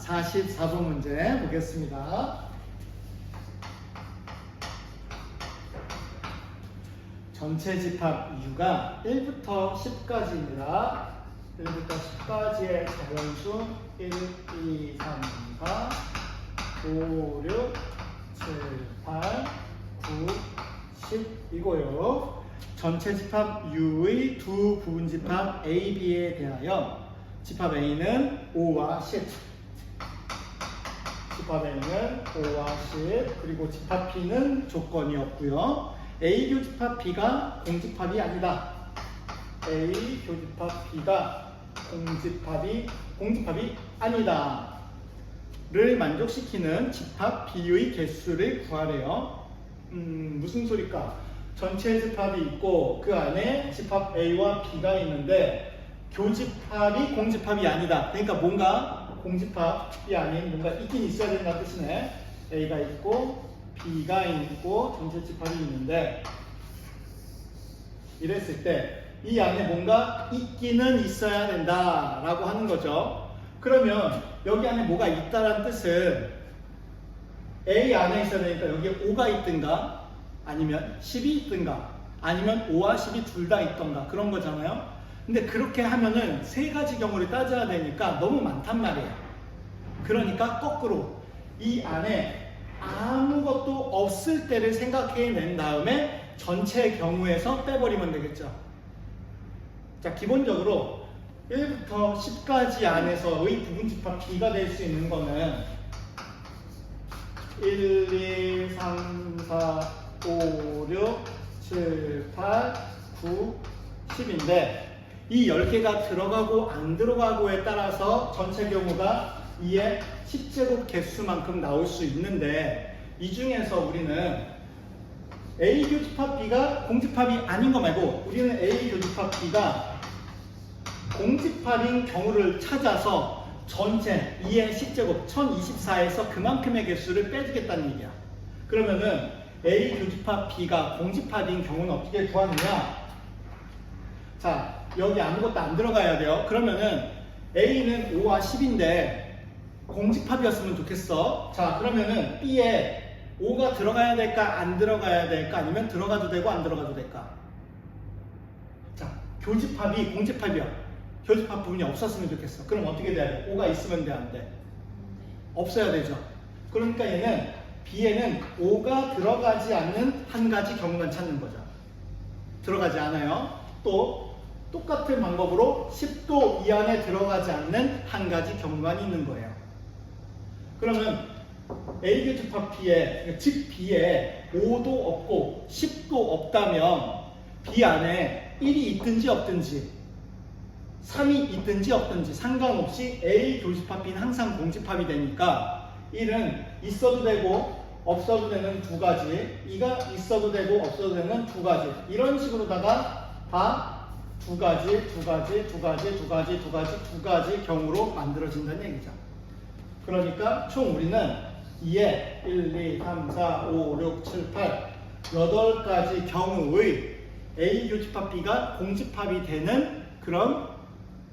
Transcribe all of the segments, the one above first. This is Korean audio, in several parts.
44번 문제 보겠습니다. 전체 집합 U가 1부터 10까지입니다. 1부터 10까지의 자연수 1, 2, 3, 4, 5, 6, 7, 8, 9, 10 이고요. 전체 집합 U의 두 부분 집합 A, B에 대하여 집합 A는 5와 10, 집합 A는 5와 10, 그리고 집합 B는 조건이 없고요. A 교집합 B가 공집합이 아니다. A 교집합 B가 공집합이 아니다. 를 만족시키는 집합 B의 개수를 구하래요. 무슨 소리일까? 전체 집합이 있고 그 안에 집합 A와 B가 있는데 교집합이 공집합이 아니다. 그러니까 뭔가 공집합이 아닌 뭔가 있긴 있어야 된다는 뜻이네. A가 있고 B가 있고 전체 집합이 있는데 이랬을 때 이 안에 뭔가 있기는 있어야 된다라고 하는 거죠. 그러면 여기 안에 뭐가 있다라는 뜻은 A 안에 있어야 되니까 여기에 5가 있든가 아니면 10이 있든가 아니면 5와 10이 둘 다 있던가 그런 거잖아요. 근데 그렇게 하면은 세 가지 경우를 따져야 되니까 너무 많단 말이에요. 그러니까 거꾸로 이 안에 아무것도 없을 때를 생각해낸 다음에 전체 경우에서 빼버리면 되겠죠. 자, 기본적으로 1부터 10까지 안에서의 부분집합 B가 될 수 있는 거는 1, 2, 3, 4, 5, 6, 7, 8, 9, 10인데 이 10개가 들어가고 안 들어가고에 따라서 전체 경우가 2의 10제곱 개수만큼 나올 수 있는데 이 중에서 우리는 A 교집합 B가 공집합이 아닌 거 말고 우리는 A 교집합 B가 공집합인 경우를 찾아서 전체 2의 10제곱 1024에서 그만큼의 개수를 빼주겠다는 얘기야. 그러면은 A 교집합 B가 공집합인 경우는 어떻게 구하느냐? 자, 여기 아무것도 안 들어가야 돼요. 그러면은 A는 5와 10인데 공집합이었으면 좋겠어. 자, 그러면은 B에 5가 들어가야 될까 안 들어가야 될까 아니면 들어가도 되고 안 들어가도 될까? 자, 교집합이 공집합이야. 교집합 부분이 없었으면 좋겠어. 그럼 어떻게 돼야 돼? 5가 있으면 돼, 안 돼? 없어야 되죠. 그러니까 얘는 B에는 5가 들어가지 않는 한 가지 경우만 찾는 거죠. 들어가지 않아요. 또 똑같은 방법으로 10도 이 안에 들어가지 않는 한 가지 경우만 있는 거예요. 그러면 A 교집합 B에, 즉 B에 5도 없고 10도 없다면 B 안에 1이 있든지 없든지 3이 있든지 없든지 상관없이 A 교집합 B는 항상 공집합이 되니까 1은 있어도 되고 없어도 되는 두 가지, 2가 있어도 되고 없어도 되는 두 가지, 이런 식으로다가 다 두 가지 경우로 만들어진다는 얘기죠. 그러니까 총 우리는 2에 1, 2, 3, 4, 5, 6, 7, 8 8가지 경우의 A 교집합 B가 공집합이 되는 그런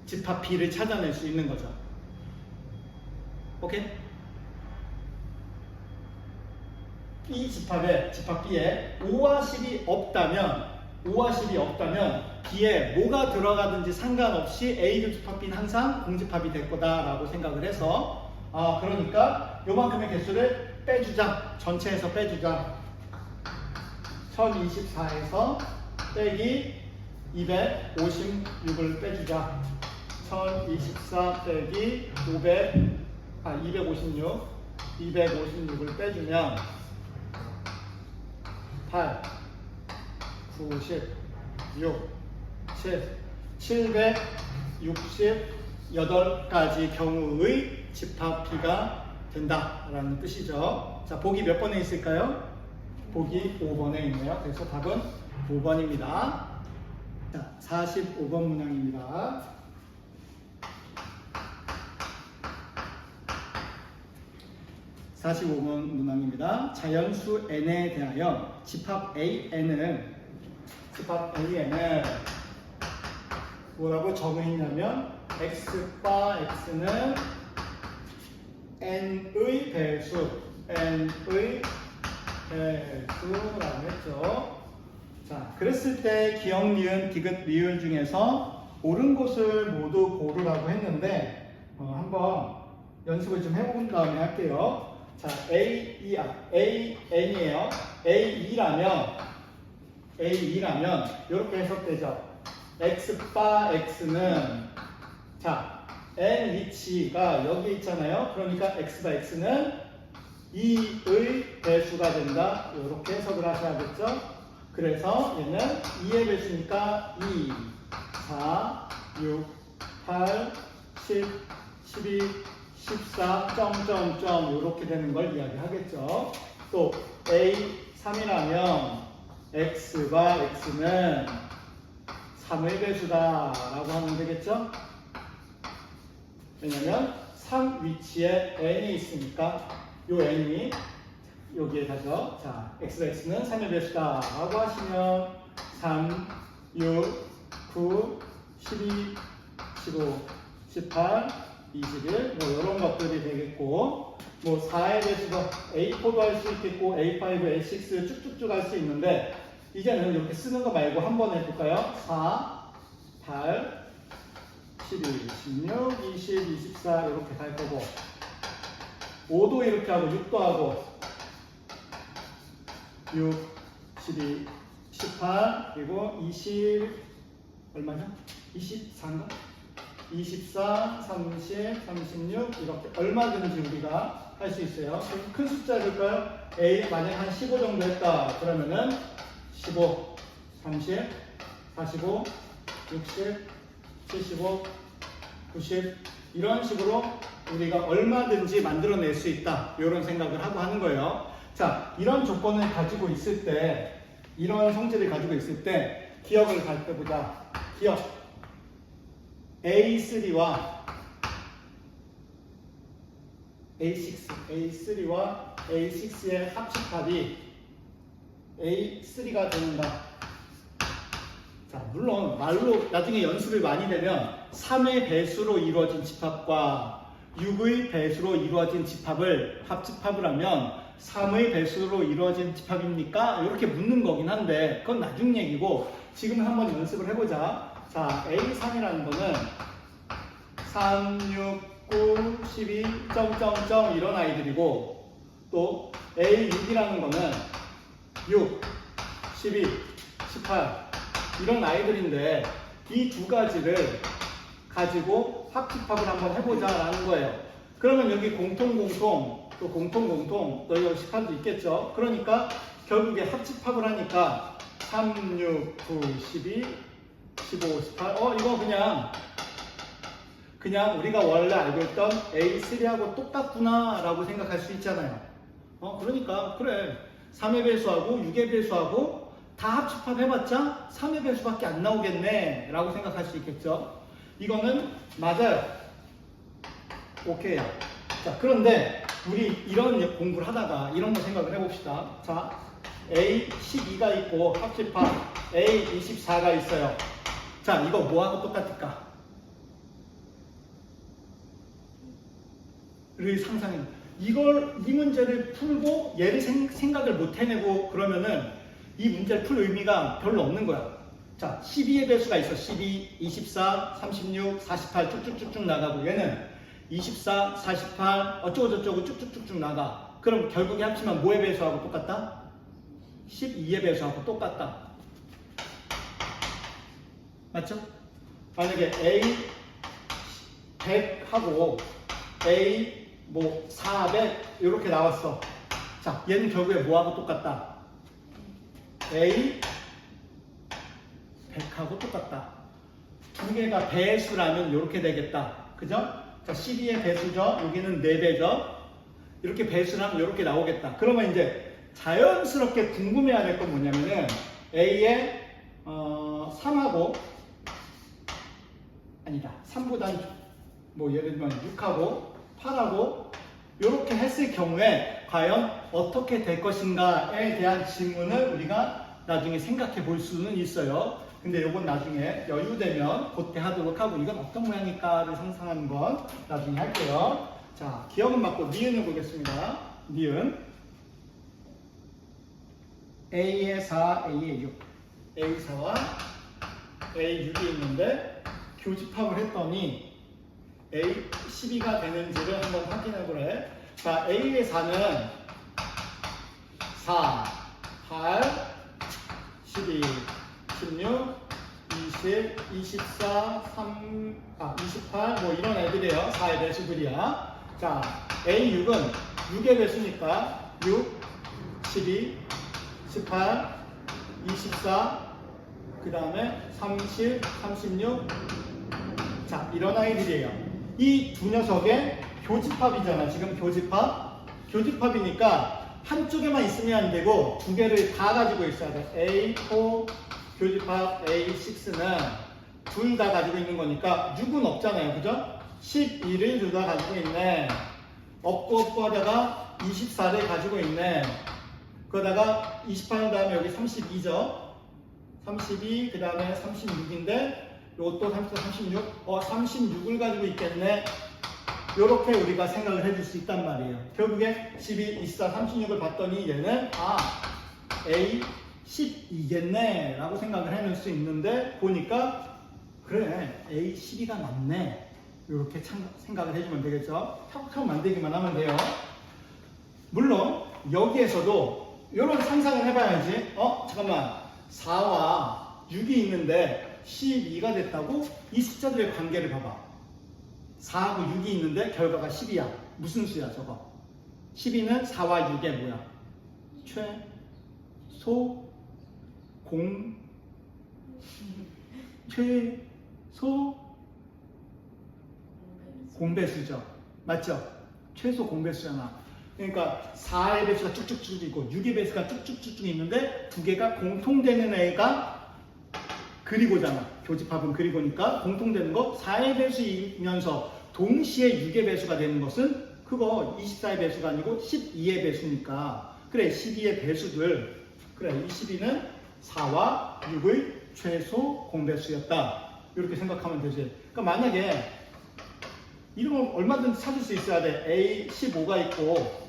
집합 B를 찾아낼 수 있는 거죠. 오케이? 이 집합에, 집합 B에 5와 10이 없다면 B에 뭐가 들어가든지 상관없이 A 교집합 B는 항상 공집합이 될 거다라고 생각을 해서 그러니까 요만큼의 개수를 빼주자. 전체에서 빼주자. 1024에서 빼기 256을 빼주자. 1024 빼기 256을 빼주면 8, 96, 768가지 경우의 집합 B가 된다라는 뜻이죠. 자, 보기 몇 번에 있을까요? 보기 5번에 있네요. 그래서 답은 5번입니다. 자, 45번 문항입니다. 자연수 n에 대하여 집합 AN을 뭐라고 정의했냐면 x바 x는 n의 배수, n의 배수라고 했죠. 자, 그랬을 때 기역, 니은, 디귿, 리을 중에서 옳은 곳을 모두 고르라고 했는데 한번 연습을 좀 해본 다음에 할게요. 자, A, N이에요. A2라면 이렇게 해석되죠. X바 X는 자, N 위치가 여기 있잖아요. 그러니까 X바 X는 2의 배수가 된다. 이렇게 해석을 하셔야겠죠. 그래서 얘는 2의 배수니까 2, 4, 6, 8, 10, 12, 14, 점점점 이렇게 되는 걸 이야기하겠죠. 또 A3이라면 X바 X는 3의 배수다 라고 하면 되겠죠. 왜냐면 3 위치에 n이 있으니까 요 n이 여기에 가죠. 자, X바 X는 3의 배수다 라고 하시면 3, 6, 9, 12, 15, 18, 21 뭐 이런 것들이 되겠고 뭐 4의 배수도 A4도 할 수 있겠고 A5, A6 쭉쭉쭉 할 수 있는데 이제는 이렇게 쓰는 거 말고 한번 해볼까요? 4, 8, 12, 16, 20, 24 이렇게 갈 거고 5도 이렇게 하고 6도 하고 6, 12, 18 그리고 20 얼마죠? 24인가? 24, 30, 36 이렇게 얼마든지 우리가 할 수 있어요. 큰 숫자일까요? A 만약 한 15 정도 했다 그러면은 15, 30, 45, 60, 75, 90 이런 식으로 우리가 얼마든지 만들어낼 수 있다 이런 생각을 하고 하는 거예요. 자, 이런 조건을 가지고 있을 때 이런 성질을 가지고 있을 때 기억을 살펴보자. 기억 A3와 A3와 A6의 합집합이 A3가 되는가? 자, 물론 말로 나중에 연습을 많이 되면 3의 배수로 이루어진 집합과 6의 배수로 이루어진 집합을 합집합을 하면 3의 배수로 이루어진 집합입니까? 이렇게 묻는 거긴 한데 그건 나중 얘기고 지금 한번 연습을 해보자. 자, A3이라는 거는 3, 6, 9, 12, 점점점 이런 아이들이고 또 A6이라는 거는 6, 12, 18 이런 아이들인데 이 두 가지를 가지고 합집합을 한번 해보자 라는 거예요. 그러면 여기 공통 또 여기 18도 있겠죠. 그러니까 결국에 합집합을 하니까 3, 6, 9, 12, 15, 18 이거 그냥 우리가 원래 알고 있던 A3하고 똑같구나 라고 생각할 수 있잖아요. 그러니까 그래 3의 배수하고 6의 배수하고 다 합집합 해봤자 3의 배수밖에 안 나오겠네 라고 생각할 수 있겠죠. 이거는 맞아요. 오케이요. 자, 그런데 우리 이런 공부를 하다가 이런 거 생각을 해봅시다. 자, A12가 있고 합집합 A24가 있어요. 자, 이거 뭐하고 똑같을까? 를 상상해. 이 문제를 풀고 얘를 생각을 못 해내고 그러면은 이 문제를 풀 의미가 별로 없는 거야. 자, 12의 배수가 있어. 12, 24, 36, 48 쭉쭉쭉쭉 나가고 얘는 24, 48 어쩌고저쩌고 쭉쭉쭉쭉 나가. 그럼 결국에 합치면 뭐의 배수하고 똑같다? 12의 배수하고 똑같다. 맞죠? 만약에 A 100하고 A 400 이렇게 나왔어. 자, 얘는 결국에 뭐하고 똑같다? A 100하고 똑같다. 두 개가 배수라면 이렇게 되겠다. 그죠? 자, 12의 배수죠. 여기는 4배죠. 이렇게 배수라면 이렇게 나오겠다. 그러면 이제 자연스럽게 궁금해야 될 건 뭐냐면은 A의 3하고 아니다. 3보단 예를 들면 6하고 8하고 이렇게 했을 경우에 과연 어떻게 될 것인가에 대한 질문을 우리가 나중에 생각해 볼 수는 있어요. 근데 이건 나중에 여유되면 그때 하도록 하고 이건 어떤 모양일까를 상상하는 건 나중에 할게요. 자, 기억은 맞고 니은을 보겠습니다. 니은. A의 4, A의 6. A4와 A6이 있는데 교집합을 했더니 A12가 되는지를 한번 확인해 보래. 자, A의 4는 4, 8, 12, 16, 20, 24, 28, 뭐 이런 애들이에요. 4의 배수들이야. 자, A6은 6의 배수니까 6, 12, 18, 24, 그 다음에 30, 36. 자, 이런 아이들이에요. 이 두 녀석의 교집합이잖아. 지금 교집합. 교집합이니까 한쪽에만 있으면 안 되고 두 개를 다 가지고 있어야 돼. A4 교집합 A6는 둘 다 가지고 있는 거니까 6은 없잖아요. 그죠? 12를 둘 다 가지고 있네. 없고 하다가 24를 가지고 있네. 그러다가 28 다음에 여기 32죠. 32, 그 다음에 36인데 이것도 34, 36. 36을 가지고 있겠네. 이렇게 우리가 생각을 해줄 수 있단 말이에요. 결국에 12, 24, 36을 봤더니 얘는 A 12겠네 라고 생각을 해낼 수 있는데 보니까 그래 A 12가 맞네 이렇게 생각을 해주면 되겠죠. 탁탁 만들기만 하면 돼요. 물론 여기에서도 이런 상상을 해봐야지. 잠깐만 4와 6이 있는데 12가 됐다고? 이 숫자들의 관계를 봐봐. 4하고 6이 있는데 결과가 10이야. 무슨 수야 저거? 12는 4와 6의 뭐야? 최소 공배수죠. 맞죠? 최소 공배수잖아. 그러니까 4의 배수가 쭉쭉쭉 있고 6의 배수가 쭉쭉쭉 있는데 두 개가 공통되는 애가 그리고잖아. 교집합은 그리고니까 공통되는 거 4의 배수이면서 동시에 6의 배수가 되는 것은 그거 24의 배수가 아니고 12의 배수니까 그래 12의 배수들 그래 이 12는 4와 6의 최소 공배수였다. 이렇게 생각하면 되지. 그러니까 만약에 이런 걸 얼마든지 찾을 수 있어야 돼. A15가 있고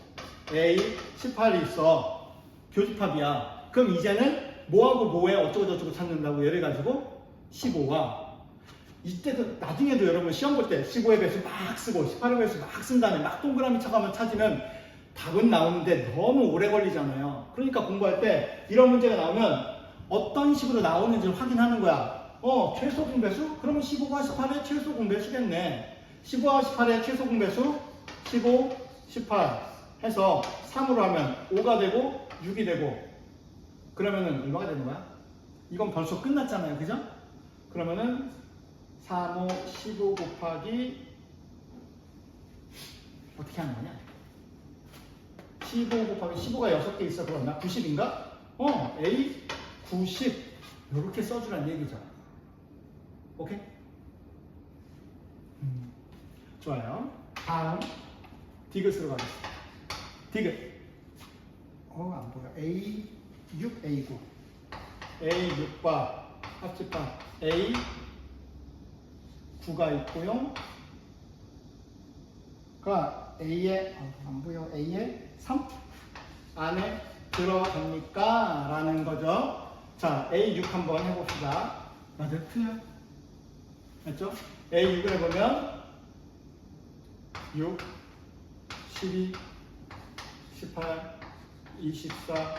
A18이 있어. 교집합이야. 그럼 이제는 뭐하고 뭐에 어쩌고저쩌고 찾는다고 예를 가지고 15와 이때도 나중에도 여러분 시험 볼 때 15의 배수 막 쓰고 18의 배수 막 쓴 다음에 막 동그라미 쳐가면 찾으면 답은 나오는데 너무 오래 걸리잖아요. 그러니까 공부할 때 이런 문제가 나오면 어떤 식으로 나오는지 확인하는 거야. 최소 공배수? 그러면 15와 18의 최소 공배수겠네. 15와 18의 최소 공배수 15, 18 해서 3으로 하면 5가 되고 6이 되고 그러면은 얼마가 되는 거야? 이건 벌써 끝났잖아요. 그죠? 그러면은 3, 5, 15 곱하기 어떻게 하는 거냐? 15 곱하기 15가 6개 있어 그러나 90인가? A 90 이렇게 써주란 얘기죠. 오케이? 좋아요. 다음 디귿으로 가겠습니다. 디귿. 안 보여. A6, A9. A6과 합집합 A9가 있고요. 그러니까 A의 안 보여. A의 3 안에 들어갑니까? 라는 거죠. 자, A6 한번 해봅시다. 맞아요? 틀려요? 맞죠? A6을 해보면 6, 12, 18, 24,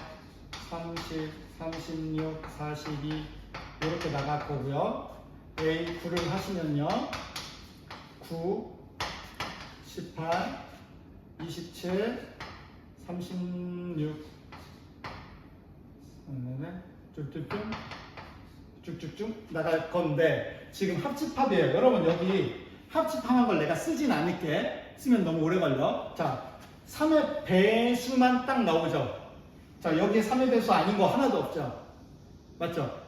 30, 36, 42 이렇게 나갈 거고요. A9를 하시면요. 9, 18, 27, 36 쭉쭉쭉 나갈 건데 지금 합집합이에요. 여러분 여기 합집합한 걸 내가 쓰진 않을게. 쓰면 너무 오래 걸려. 자, 3의 배수만 딱 나오죠. 자, 여기에 3의 배수 아닌 거 하나도 없죠. 맞죠?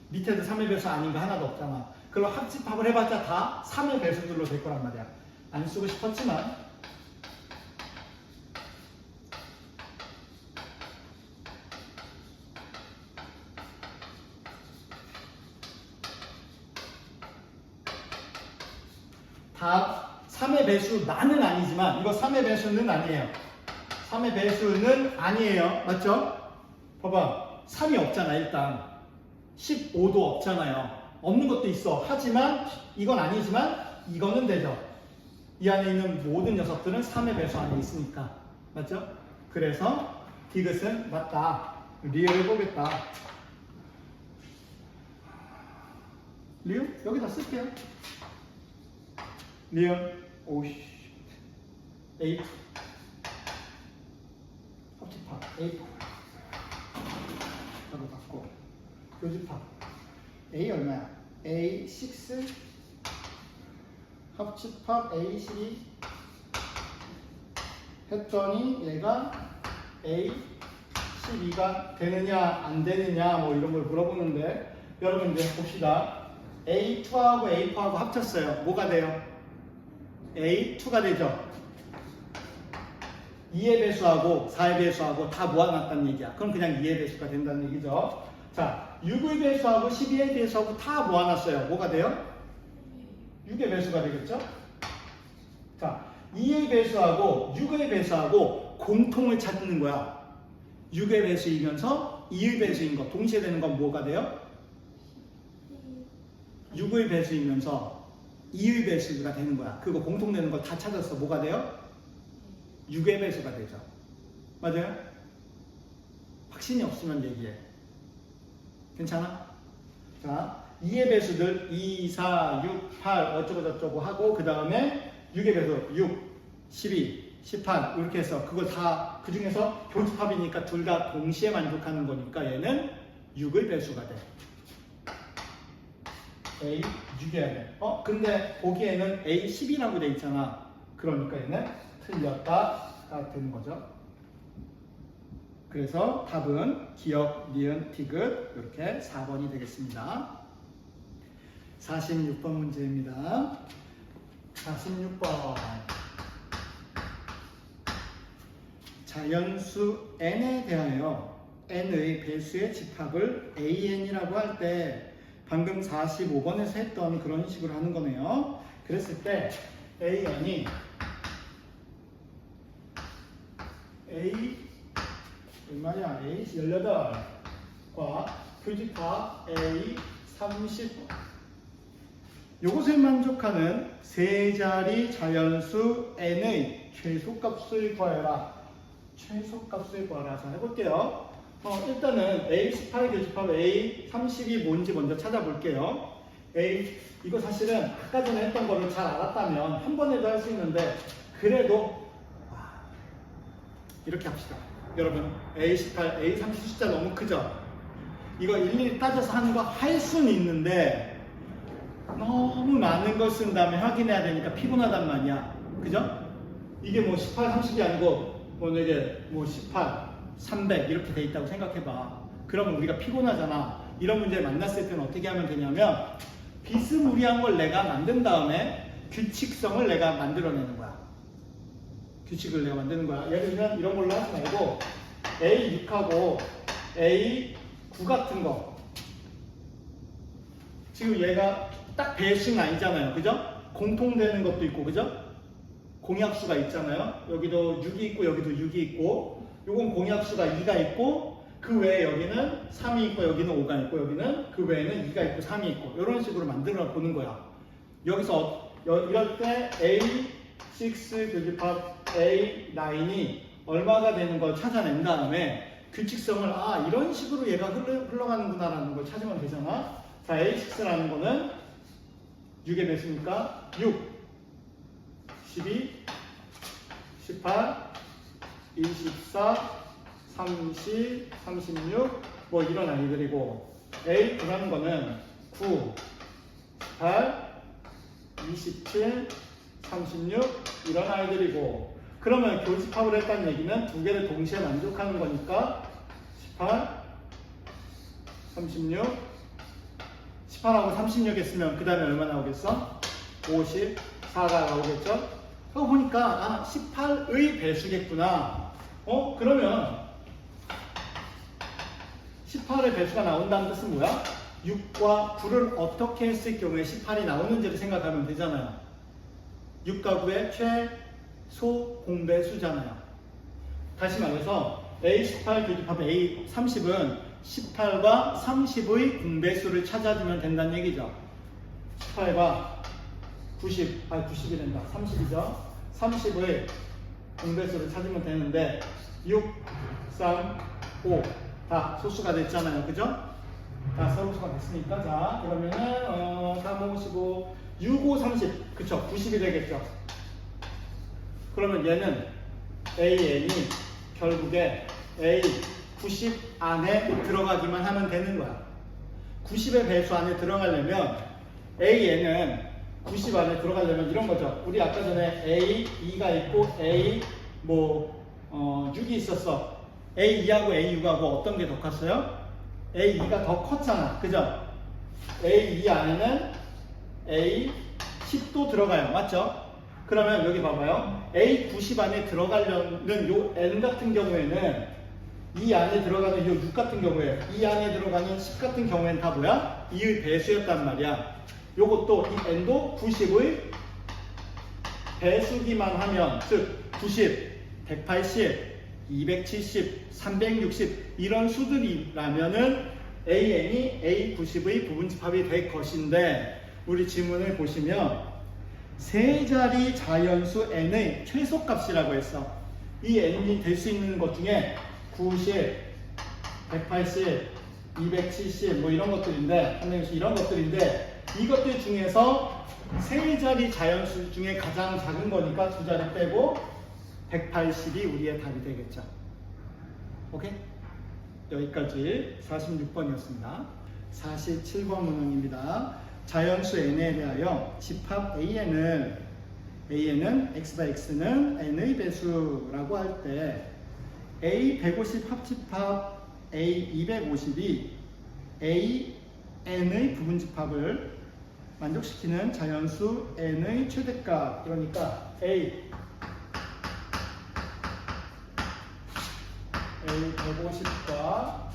밑에도 3의 배수 아닌 거 하나도 없잖아. 그럼 합집합을 해봤자 다 3의 배수들로 될 거란 말이야. 안 쓰고 싶었지만 답 3의 배수만은 아니지만 이거 3의 배수는 아니에요. 3의 배수는 아니에요. 맞죠? 봐봐. 3이 없잖아 일단. 15도 없잖아요. 없는 것도 있어. 하지만 이건 아니지만 이거는 되죠. 이 안에 있는 모든 녀석들은 3의 배수 안에 있으니까. 맞죠? 그래서 디귿은 맞다. 리을을 보겠다. 리을? 여기다 쓸게요. 리을. 오씨. A. 합집합. A. 라고 받고. 교집합. A 얼마야? A6. 합집합 A12 했더니 얘가 A12가 되느냐 안 되느냐 뭐 이런 걸 물어보는데 여러분 이제 봅시다. A2하고 A4하고 합쳤어요. 뭐가 돼요? A2가 되죠. 2의 배수하고 4의 배수하고 다 모아놨다는 얘기야. 그럼 그냥 2의 배수가 된다는 얘기죠. 자, 6의 배수하고 12의 배수하고 다 모아놨어요. 뭐가 돼요? 6의 배수가 되겠죠? 자, 2의 배수하고 6의 배수하고 공통을 찾는 거야. 6의 배수이면서 2의 배수인 거 동시에 되는 건 뭐가 돼요? 6의 배수이면서 2의 배수가 되는 거야. 그거 공통되는 거 다 찾았어. 뭐가 돼요? 6의 배수가 되죠. 맞아요? 확신이 없으면 얘기해. 괜찮아? 자, 2의 배수들 2, 4, 6, 8 어쩌고 저쩌고 하고 그 다음에 6의 배수 6, 12, 18 이렇게 해서 그걸 다 그 중에서 교집합이니까 둘 다 동시에 만족하는 거니까 얘는 6의 배수가 돼. A 6이어야 돼. 근데 보기에는 A 10이라고 돼 있잖아. 그러니까 얘는 틀렸다가 되는 거죠. 그래서 답은 기역, 니은, 디귿 이렇게 4번이 되겠습니다. 46번 문제입니다. 46번. 자연수 n에 대하여 n의 배수의 집합을 an이라고 할 때 방금 45번에서 했던 그런 식으로 하는 거네요. 그랬을 때 an이 A 얼마냐? A 18과 교집합 A 30 요것을 만족하는 세 자리 자연수 n의 최소값을 구하여라. 최소값을 구하라. 자, 해볼게요. 일단은 A18 교집합 A30이 뭔지 먼저 찾아볼게요. 이거 사실은 아까 전에 했던 거를 잘 알았다면 한 번에도 할 수 있는데 그래도 이렇게 합시다. 여러분 A18, A30 숫자 너무 크죠? 이거 일일이 따져서 하는 거 할 수는 있는데 너무 많은 걸 쓴 다음에 확인해야 되니까 피곤하단 말이야. 그죠? 이게 뭐 18, 30이 아니고 이게 뭐 18, 300 이렇게 돼 있다고 생각해봐. 그러면 우리가 피곤하잖아. 이런 문제 만났을 때는 어떻게 하면 되냐면 비스무리한 걸 내가 만든 다음에 규칙성을 내가 만들어내는 거야. 규칙을 내가 만드는 거야. 예를 들면 이런 걸로 하지 말고 A6하고 A9 같은 거. 지금 얘가 딱 배수는 아니잖아요. 그죠? 공통되는 것도 있고, 그죠? 공약수가 있잖아요. 여기도 6이 있고, 여기도 6이 있고, 요건 공약수가 2가 있고, 그 외에 여기는 3이 있고, 여기는 5가 있고, 여기는 그 외에는 2가 있고, 3이 있고, 이런 식으로 만들어 보는 거야. 여기서, 이럴 때 A6 교집합 A9이 얼마가 되는 걸 찾아낸 다음에 규칙성을, 이런 식으로 얘가 흘러가는구나라는 걸 찾으면 되잖아. 자, A6라는 거는 6의 배수니까 6, 12, 18, 24, 30, 36 뭐 이런 아이들이고 A9라는 거는 9, 18, 27, 36 이런 아이들이고 그러면 교집합을 했다는 얘기는 두 개를 동시에 만족하는 거니까 18, 36 18하고 36 했으면 그 다음에 얼마 나오겠어? 54가 나오겠죠? 그거 보니까 18의 배수겠구나. 그러면 18의 배수가 나온다는 뜻은 뭐야? 6과 9를 어떻게 했을 경우에 18이 나오는지를 생각하면 되잖아요. 6가구의 최소 공배수잖아요. 다시 말해서 A18 교집합 A30은 18과 30의 공배수를 찾아주면 된다는 얘기죠. 18과 90이 된다. 30이죠. 30의 공배수를 찾으면 되는데 6, 3, 5 다 소수가 됐잖아요. 그죠? 다 서로수가 됐으니까 자 그러면은 3, 5, 15, 6, 5, 30 그쵸? 90이 되겠죠. 그러면 얘는 AN이 결국에 A 90 안에 들어가기만 하면 되는 거야. 90의 배수 안에 들어가려면 AN은 90 안에 들어가려면 이런 거죠. 우리 아까 전에 A 2가 있고 A 6이 있었어. A2하고 A6하고 어떤 게 더 컸어요? A2가 더 컸잖아. 그죠? A2 안에는 A10도 들어가요. 맞죠? 그러면 여기 봐봐요. A90 안에 들어가려는 요 N 같은 경우에는 이 안에 들어가는 요 6 같은 경우에 이 안에 들어가는 10 같은 경우에는 다 뭐야? 2의 배수였단 말이야. 요것도 이 N도 90의 배수기만 하면 즉 90, 180, 270, 360 이런 수들이라면은 AN이 A90의 부분집합이 될 것인데 우리 지문을 보시면 세 자리 자연수 N의 최소값이라고 했어. 이 N이 될 수 있는 것 중에 90, 180, 270 뭐 이런 것들인데 이런 것들인데 이것들 중에서 세 자리 자연수 중에 가장 작은 거니까 두 자리 빼고 180이 우리의 답이 되겠죠. 오케이? 여기까지 46번이었습니다. 47번 문항입니다. 자연수 n에 대하여 집합 An은 x/x는 n의 배수라고 할 때 A150 합집합 A250이 AN의 부분집합을 만족시키는 자연수 n의 최대값 그러니까 A150과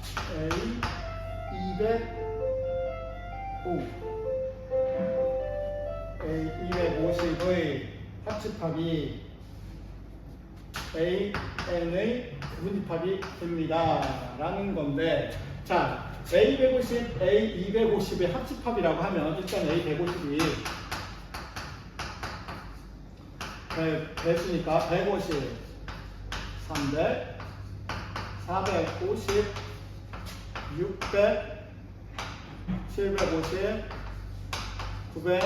A250의 합집합이 AN의 부분집합이 됩니다. 라는 건데, 자, A150, A250의 합집합이라고 하면 일단 A150이 배수니까 150, 300, 450, 600, 750, 900,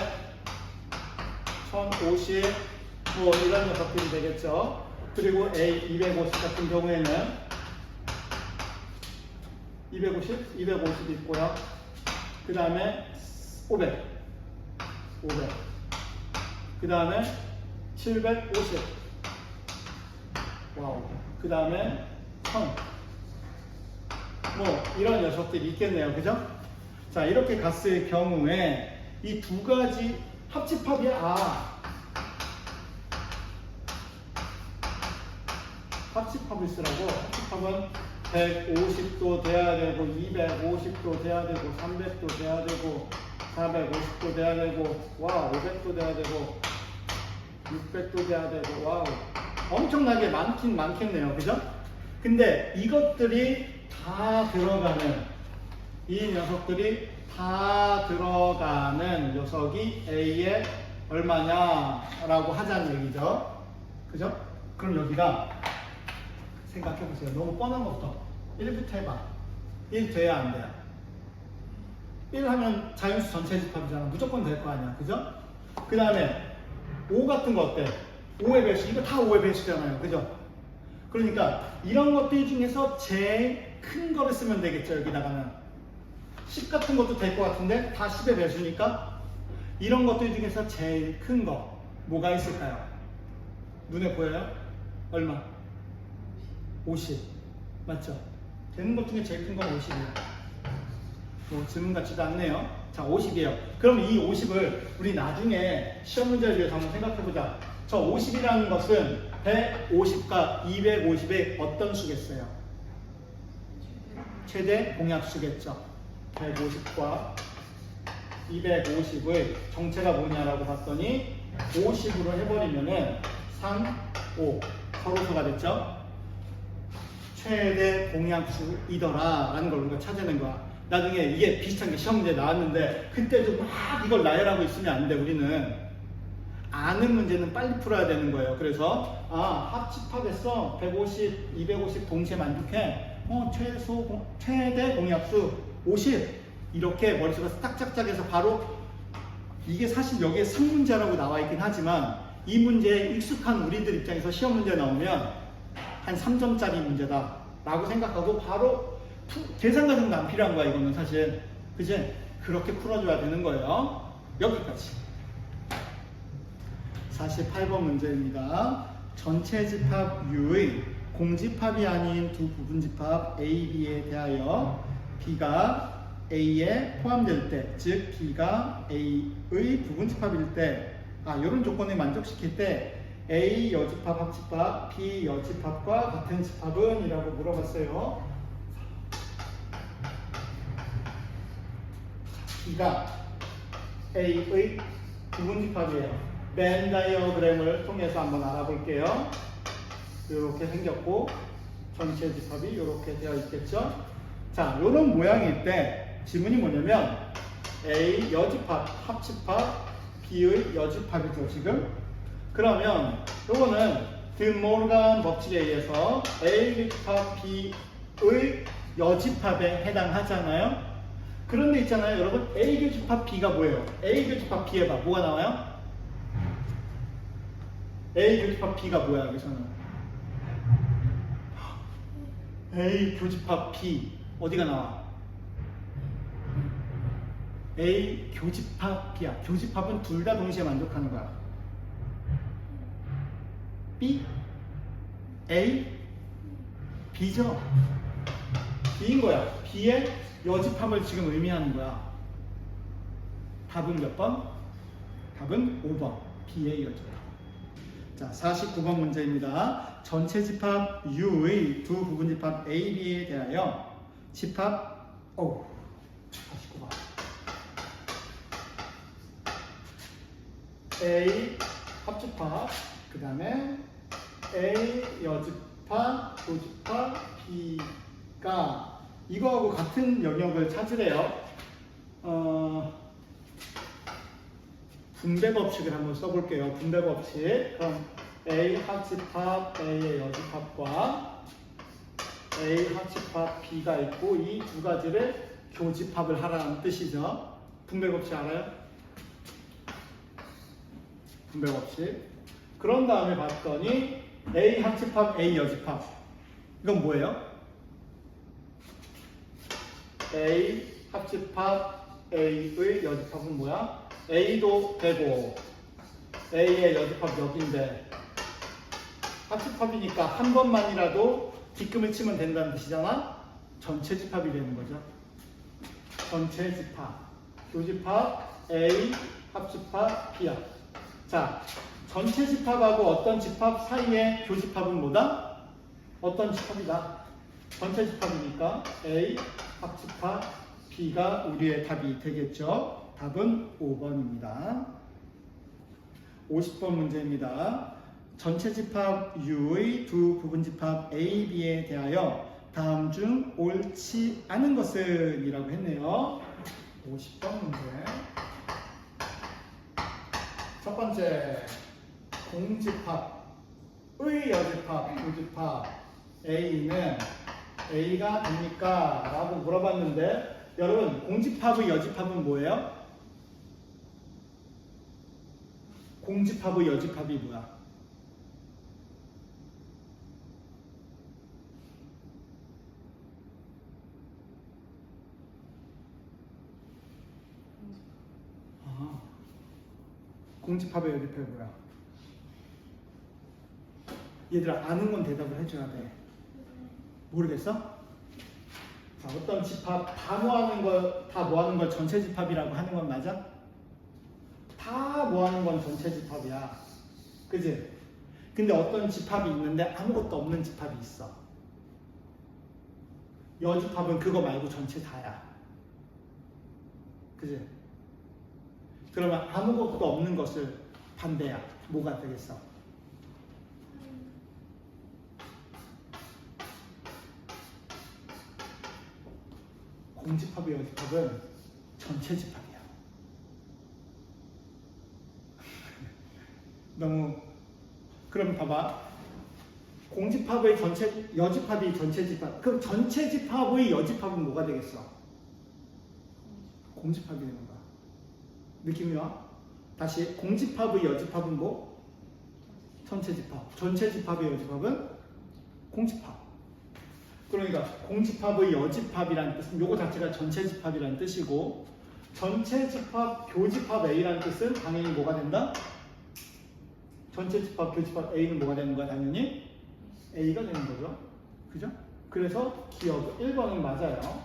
1050 뭐 이런 녀석들이 되겠죠. 그리고 A250 같은 경우에는 250, 250 있고요. 그 다음에 500, 그 다음에 750, 와우. 그 다음에 1000, 뭐 이런 녀석들이 있겠네요. 그죠? 자, 이렇게 갔을 경우에 이 두 가지 합집합이 합집합을 쓰라고. 합집합은 150도 돼야 되고 250도 돼야 되고 300도 돼야 되고 450도 돼야 되고 와 500도 돼야 되고 600도 돼야 되고 와우 엄청나게 많겠네요. 그죠? 근데 이것들이 다 들어가는 이 녀석들이 다 들어가는 녀석이 A의 얼마냐라고 하자는 얘기죠. 그죠? 그럼 여기가 생각해보세요. 너무 뻔한 것부터 1부터 해봐. 1 돼야 안 돼요? 1 하면 자연수 전체 집합이잖아. 무조건 될 거 아니야. 그죠? 그 다음에 5 같은 거 어때? 5의 배수. 이거 다 5의 배수잖아요. 그죠? 그러니까 이런 것들 중에서 제일 큰 거를 쓰면 되겠죠. 여기다가는 10 같은 것도 될 것 같은데 다 10의 배수니까 이런 것들 중에서 제일 큰 거 뭐가 있을까요? 눈에 보여요? 얼마? 50 맞죠? 되는 것 중에 제일 큰 건 50이에요. 뭐 질문 같지도 않네요. 자, 50이에요. 그럼 이 50을 우리 나중에 시험 문제를 위해서 한번 생각해보자. 저 50이라는 것은 150과 250의 어떤 수겠어요? 최대 공약수겠죠. 150과 250의 정체가 뭐냐라고 봤더니 50으로 해버리면은 3, 5 서로서가 됐죠? 최대 공약수이더라 라는 걸 우리가 찾아낸 거야. 나중에 이게 비슷한 게 시험 문제 나왔는데 그때도 막 이걸 나열하고 있으면 안 돼. 우리는 아는 문제는 빨리 풀어야 되는 거예요. 그래서 합집합했어. 150, 250 동시에 만족해. 최대 공약수 50 이렇게 머릿속에서 딱짝짝해서 바로 이게 사실 여기에 3문제라고 나와 있긴 하지만 이 문제에 익숙한 우리들 입장에서 시험 문제 나오면 한 3점짜리 문제다 라고 생각하고 바로 계산 과정도 안 필요한 거야. 이거는 사실 그치? 그렇게 풀어줘야 되는 거예요. 여기까지 48번 문제입니다. 전체 집합 U의 공집합이 아닌 두 부분집합 A, B에 대하여 B가 A에 포함될 때, 즉 B가 A의 부분집합일 때, 이런 조건을 만족시킬 때 A 여집합 합집합, B 여집합과 같은 집합은? 이라고 물어봤어요. B가 A의 부분집합이에요. 벤 다이어그램을 통해서 한번 알아볼게요. 이렇게 생겼고 전체 집합이 이렇게 되어 있겠죠. 자, 이런 모양일 때 지문이 뭐냐면 A 여집합 합집합 B의 여집합이죠 지금. 그러면 이거는 드모르간 법칙에 의해서 A 집합 B의 여집합에 해당하잖아요. 그런데 있잖아요 여러분, A 교집합 B가 뭐예요? A 교집합 B 해봐. 뭐가 나와요? A 교집합 B가 뭐야 여기서는? A 교집합 B 어디가 나와? A 교집합 B야. 교집합은 둘 다 동시에 만족하는 거야. B, A, B죠. B인 거야. B의 여집합을 지금 의미하는 거야. 답은 몇 번? 답은 5번. B의 여집합. 자, 49번 문제입니다. 전체 집합 U의 두 부분 집합 A, B에 대하여 집합 49번 A 합집합, 그 다음에 A 여집합, 교집합 B가 이거하고 같은 영역을 찾으래요. 분배 법칙을 한번 써볼게요. 분배 법칙. 그럼 A 합집합 A의 여집합과 A 합집합 B가 있고 이 두 가지를 교집합을 하라는 뜻이죠. 분배 법칙 알아요? 분배 법칙. 그런 다음에 봤더니 A 합집합 A 여집합. 이건 뭐예요? A 합집합 A의 여집합은 뭐야? A도 되고 A의 여집합 여기인데 합집합이니까 한 번만이라도 뒷금을 치면 된다는 뜻이잖아? 전체 집합이 되는 거죠. 전체 집합. 교집합 A 합집합 B야. 자, 전체 집합하고 어떤 집합 사이의 교집합은 뭐다? 어떤 집합이다? 전체 집합이니까 A 합집합 B가 우리의 답이 되겠죠. 답은 5번입니다. 50번 문제입니다. 전체 집합 U의 두 부분 집합 A, B에 대하여 다음 중 옳지 않은 것은? 이라고 했네요. 50번 문제. 첫 번째, 공집합의 여집합, 교집합 A는 A가 됩니까? 라고 물어봤는데 여러분, 공집합의 여집합은 뭐예요? 공집합의 여집합이 뭐야? 공집합의 여집합이 뭐야? 얘들아, 아는 건 대답을 해줘야 돼. 모르겠어? 자, 어떤 집합 다 모아는 걸 전체 집합이라고 하는 건 맞아? 다 모아는 건 전체 집합이야. 그지? 근데 어떤 집합이 있는데 아무것도 없는 집합이 있어. 여집합은 그거 말고 전체 다야. 그지? 그러면 아무것도 없는 것을 반대야. 뭐가 되겠어? 공집합의 여집합은 전체 집합이야. 너무 그럼 봐봐. 공집합의 전체 여집합이 전체 집합. 그럼 전체 집합의 여집합은 뭐가 되겠어? 공집합이 되는 거야. 느낌이 와? 다시 공집합의 여집합은 뭐? 전체 집합. 전체 집합의 여집합은 공집합. 그러니까 공집합의 여집합이라는 뜻은 요거 자체가 전체 집합이라는 뜻이고 전체 집합 교집합 A라는 뜻은 당연히 뭐가 된다? 전체 집합 교집합 A는 뭐가 되는 거야? 당연히 A가 되는 거죠. 그죠? 그래서 기억 1번은 맞아요.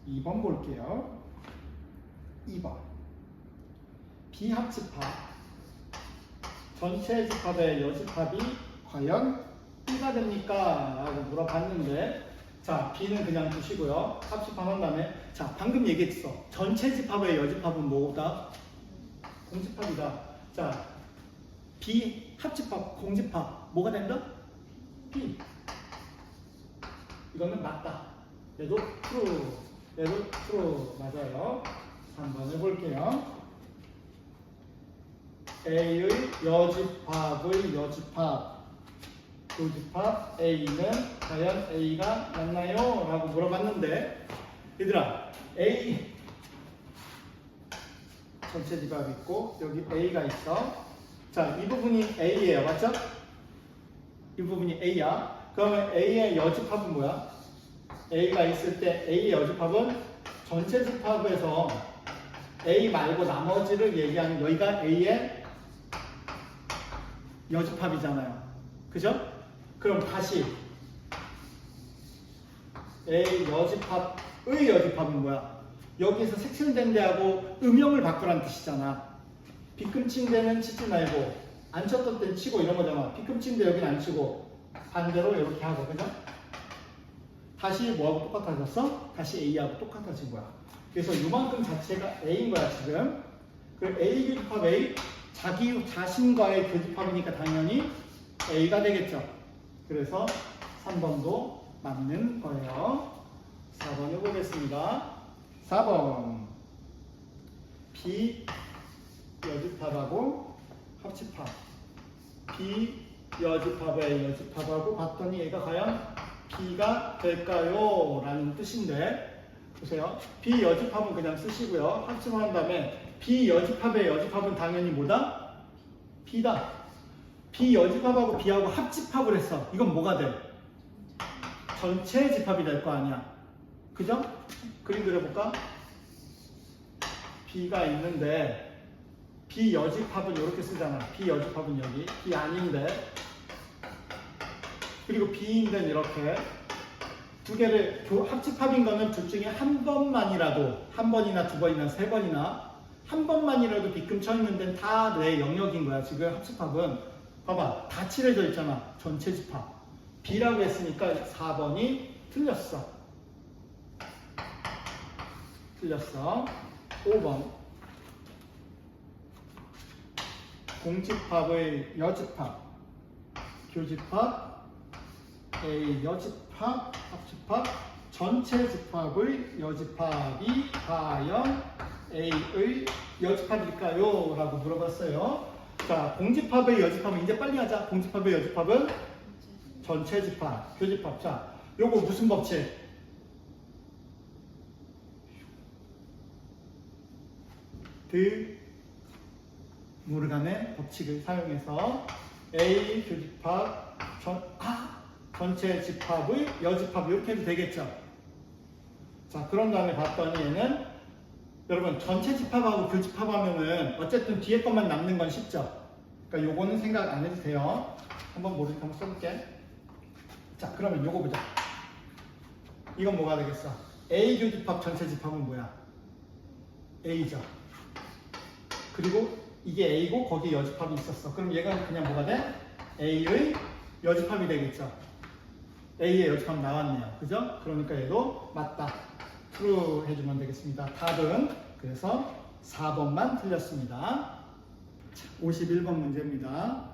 2번 볼게요. 2번 비합집합 전체 집합의 여집합이 과연 B가 됩니까? 라고 물어봤는데 자 B는 그냥 두시고요. 합집합한 다음에 자 방금 얘기했어. 전체 집합의 여집합은 뭐다? 공집합이다. 자 B 합집합 공집합 뭐가 된다? B. 이거는 맞다. 얘도 true. 얘도 true. 맞아요. 3번 해볼게요. A의 여집합의 여집합 교집합 A는 과연 A가 맞나요? 라고 물어봤는데 얘들아 A 전체 집합 있고 여기 A가 있어. 자, 이 부분이 A예요. 맞죠? 이 부분이 A야. 그러면 A의 여집합은 뭐야? A가 있을 때 A의 여집합은 전체 집합에서 A 말고 나머지를 얘기하는 여기가 A의 여집합이잖아요. 그죠? 그럼 다시 A 여집합의 여집합은 뭐야? 여기서 색칠된 데하고 음영을 바꾸라는 뜻이잖아. 빗금친 데는 치지 말고 안 쳤던 데는 치고 이런 거잖아. 빗금친 데 여기는 안 치고 반대로 이렇게 하고 그죠? 다시 뭐하고 똑같아졌어? 다시 A하고 똑같아진 거야. 그래서 이만큼 자체가 A인 거야 지금. 그 A 교집합 A 자기 자신과의 교집합이니까 당연히 A가 되겠죠. 그래서 3번도 맞는 거예요. 4번 해보겠습니다. 4번 B 여집합하고 합집합 B 여집합의 여집합하고 봤더니 얘가 과연 B가 될까요? 라는 뜻인데 보세요. B 여집합은 그냥 쓰시고요. 합집한 다음에 B 여집합의 여집합은 당연히 뭐다? B다. B 여집합하고 B하고 합집합을 했어. 이건 뭐가 돼? 전체 집합이 될 거 아니야. 그죠? 그림 그려볼까? B가 있는데 B 여집합은 이렇게 쓰잖아. B 여집합은 여기. B 아닌데 그리고 B인데는 이렇게 두 개를 합집합인 거는 둘 중에 한 번만이라도 한 번이나 두 번이나 세 번이나 한 번만이라도 빗금 쳐 있는 데는 다 내 영역인 거야. 지금 합집합은 봐봐. 다 칠해져 있잖아. 전체 집합. B라고 했으니까 4번이 틀렸어. 틀렸어. 5번. 공집합의 여집합. 교집합. A 여집합. 합집합. 전체 집합의 여집합이 과연 A의 여집합일까요? 라고 물어봤어요. 자, 공집합의 여집합은 이제 빨리 하자. 공집합의 여집합은 전체 집합, 교집합. 자, 요거 무슨 법칙? 모르간의 법칙을 사용해서 A 교집합 전체 집합의 여집합 이렇게 해도 되겠죠? 자, 그런 다음에 봤더니 얘는 여러분 전체 집합하고 교집합 하면은 어쨌든 뒤에 것만 남는 건 쉽죠? 그러니까 요거는 생각 안 해도 돼요. 한번 모르니까 한번 써볼게. 자, 그러면 요거 보자. 이건 뭐가 되겠어? A 교집합 전체 집합은 뭐야? A죠. 그리고 이게 A고 거기에 여집합이 있었어. 그럼 얘가 그냥 뭐가 돼? A의 여집합이 되겠죠. A의 여집합 나왔네요. 그죠? 그러니까 얘도 맞다. true 해주면 되겠습니다. 답은 그래서 4번만 틀렸습니다. 51번 문제입니다.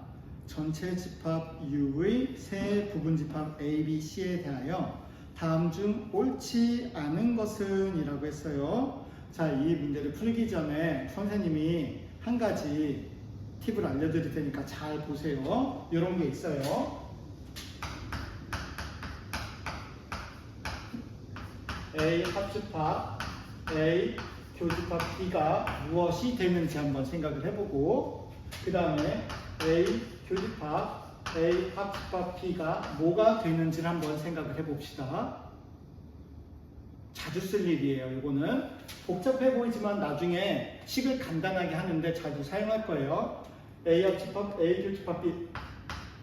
전체 집합 U의 세 부분 집합 A, B, C에 대하여 다음 중 옳지 않은 것은? 이라고 했어요. 자, 이 문제를 풀기 전에 선생님이 한 가지 팁을 알려드릴 테니까 잘 보세요. 이런 게 있어요. A 합집합, A 교집합 B가 무엇이 되는지 한번 생각을 해보고, 그 다음에 A 교집합, A 합집합 B가 뭐가 되는지를 한번 생각을 해봅시다. 자주 쓸 일이에요. 이거는 복잡해 보이지만 나중에 식을 간단하게 하는데 자주 사용할 거예요. A 합집합, A 교집합 B.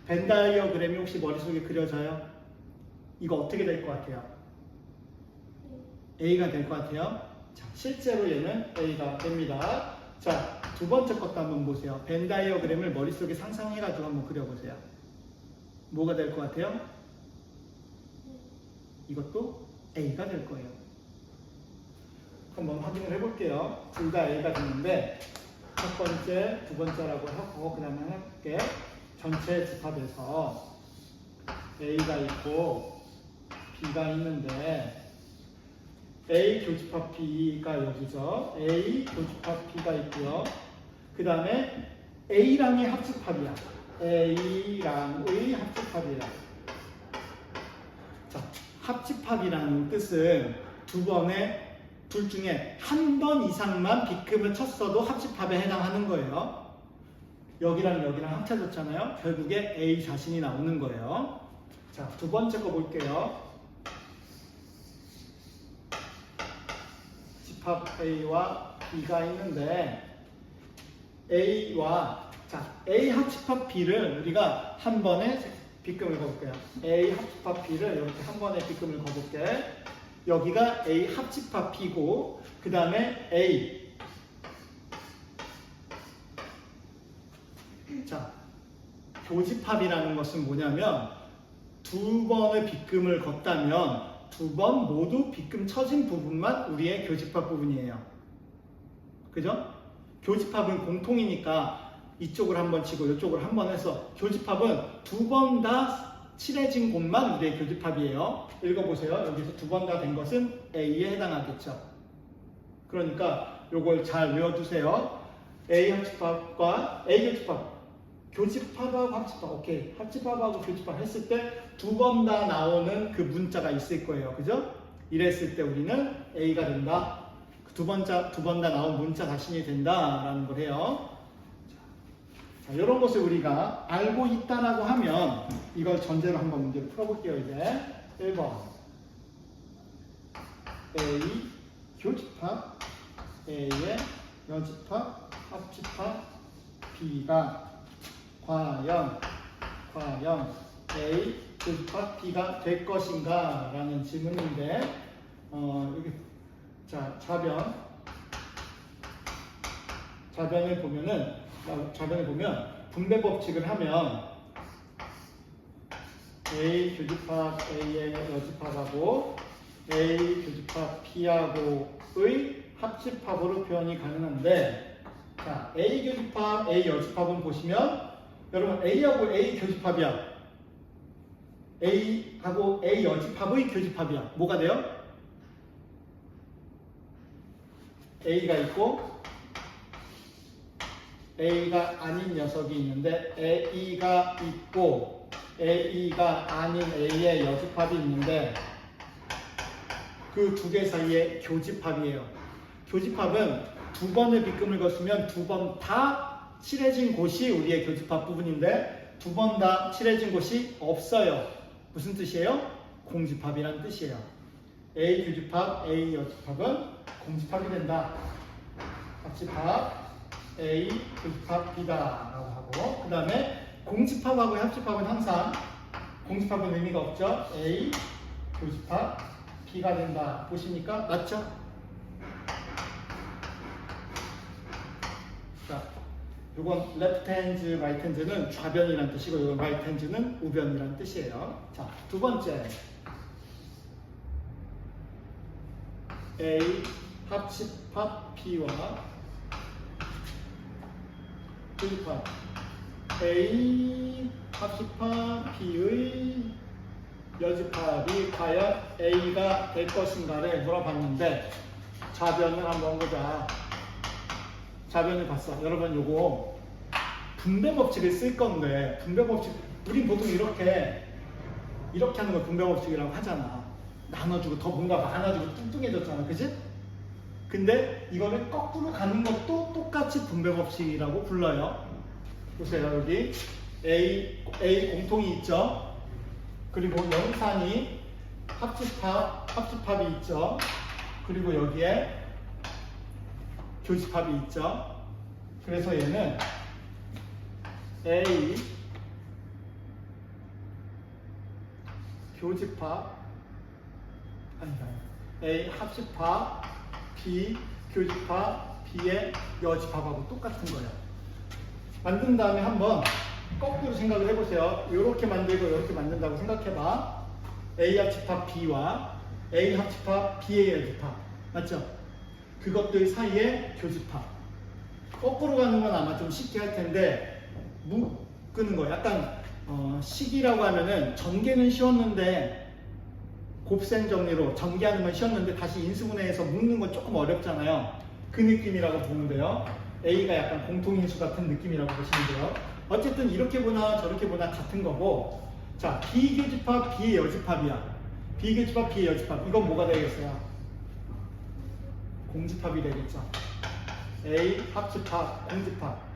벤 다이어그램이 혹시 머릿속에 그려져요? 이거 어떻게 될 것 같아요? A가 될 것 같아요. 자, 실제로 얘는 A가 됩니다. 자, 두 번째 것도 한번 보세요. 벤 다이어그램을 머릿속에 상상해가지고 한번 그려보세요. 뭐가 될 것 같아요? 이것도 A가 될 거예요. 한번 확인을 해볼게요. 둘 다 A가 됐는데 첫 번째, 두 번째라고 하고 그 다음에 할게. 전체 집합에서 A가 있고 B가 있는데 A 교집합 B가 여기죠. A 교집합 B가 있고요. 그 다음에 A랑의 합집합이야. A랑의 합집합이야. 자, 합집합이라는 뜻은 두 번의 둘 중에 한 번 이상만 빗금을 쳤어도 합집합에 해당하는 거예요. 여기랑 여기랑 합쳐졌잖아요. 결국에 A 자신이 나오는 거예요. 자, 두 번째 거 볼게요. 집합 A와 B가 있는데 A와 A 합집합 B를 우리가 한 번에 빗금을 거볼게요. A 합집합 B를 이렇게 한 번에 빗금을 거볼게. 여기가 A 합집합 B고 그 다음에 A. 자, 교집합이라는 것은 뭐냐면 두 번의 빗금을 걷다면 두 번 모두 빗금 쳐진 부분만 우리의 교집합 부분이에요. 그죠? 교집합은 공통이니까 이쪽을 한번 치고 이쪽을 한 번 해서 교집합은 두 번 다 칠해진 곳만 우리의 교집합이에요. 읽어보세요. 여기서 두 번 다 된 것은 A에 해당하겠죠. 그러니까 이걸 잘 외워두세요. A 합집합과 A 교집합, 교집합하고 합집합, 오케이. 합집합하고 교집합 했을 때 두 번 다 나오는 그 문자가 있을 거예요. 그죠? 이랬을 때 우리는 A가 된다. 두 번 다 나온 문자 자신이 된다라는 걸 해요. 자, 이런 것을 우리가 알고 있다라고 하면 이걸 전제로 한번 문제를 풀어볼게요. 이제 1번 A 교집합 A의 여집합 합집합 B가 과연 A 교집합 B가 될 것인가 라는 질문인데 여기 자 좌변을 보면 분배 법칙을 하면 A 교집합 A의 여집합하고 A 교집합 B하고의 합집합으로 표현이 가능한데, 자, A 교집합 A 여집합은 보시면 여러분 A하고 A 교집합이야. A하고 A 여집합의 교집합이야. 뭐가 돼요? A가 있고 A가 아닌 녀석이 있는데 A가 있고 A가 아닌 A의 여집합이 있는데 그 두 개 사이에 교집합이에요. 교집합은 두 번의 빗금을 거으면 두 번 다 칠해진 곳이 우리의 교집합 부분인데 두 번 다 칠해진 곳이 없어요. 무슨 뜻이에요? 공집합이라는 뜻이에요. A 교집합, A 여집합은 공집합이 된다. 합집합 A 교집합 B다 라고 하고, 그 다음에 공집합하고 합집합은 항상 공집합은 의미가 없죠. A 교집합 B가 된다. 보시니까 맞죠? 자, 이건 left hand, right hand는 좌변이라는 뜻이고 이건 right hand는 우변이라는 뜻이에요. 자, 두 번째 A 합집합 B와 교집합 A 합집합 B의 여집합이 과연 A가 될 것인가를 물어봤는데 좌변을 한번 보자. 좌변을 봤어. 여러분 요거 분배 법칙을 쓸 건데 분배 법칙 우린 보통 이렇게 하는 걸 분배 법칙이라고 하잖아. 나눠주고 더 뭔가 많아지고 뚱뚱해졌잖아. 그지? 근데 이거를 거꾸로 가는 것도 똑같이 분배 법칙이라고 불러요. 보세요. 여기 A 공통이 있죠. 그리고 연산이 합집합이 있죠. 그리고 여기에 교집합이 있죠. 그래서 얘는 A 교집합 아니다. A 합집합 B 교집합 B의 여집합하고 똑같은 거예요. 만든 다음에 한번 거꾸로 생각을 해보세요. 이렇게 만들고 이렇게 만든다고 생각해봐. A 합집합 B와 A 합집합 B의 여집합 맞죠? 그것들 사이에 교집합. 거꾸로 가는 건 아마 좀 쉽게 할 텐데 묶는 거 약간 식이라고 하면은 전개는 쉬웠는데 곱셈 정리로 전개하는 건 쉬웠는데 다시 인수분해해서 묶는 건 조금 어렵잖아요. 그 느낌이라고 보면 돼요. A가 약간 공통인수 같은 느낌이라고 보시면 돼요. 어쨌든 이렇게 보나 저렇게 보나 같은 거고. 자, B교집합 B의 여집합이야. B교집합 B의 여집합. 이건 뭐가 되겠어요? 공집합이 되겠죠. A 합집합 공집합.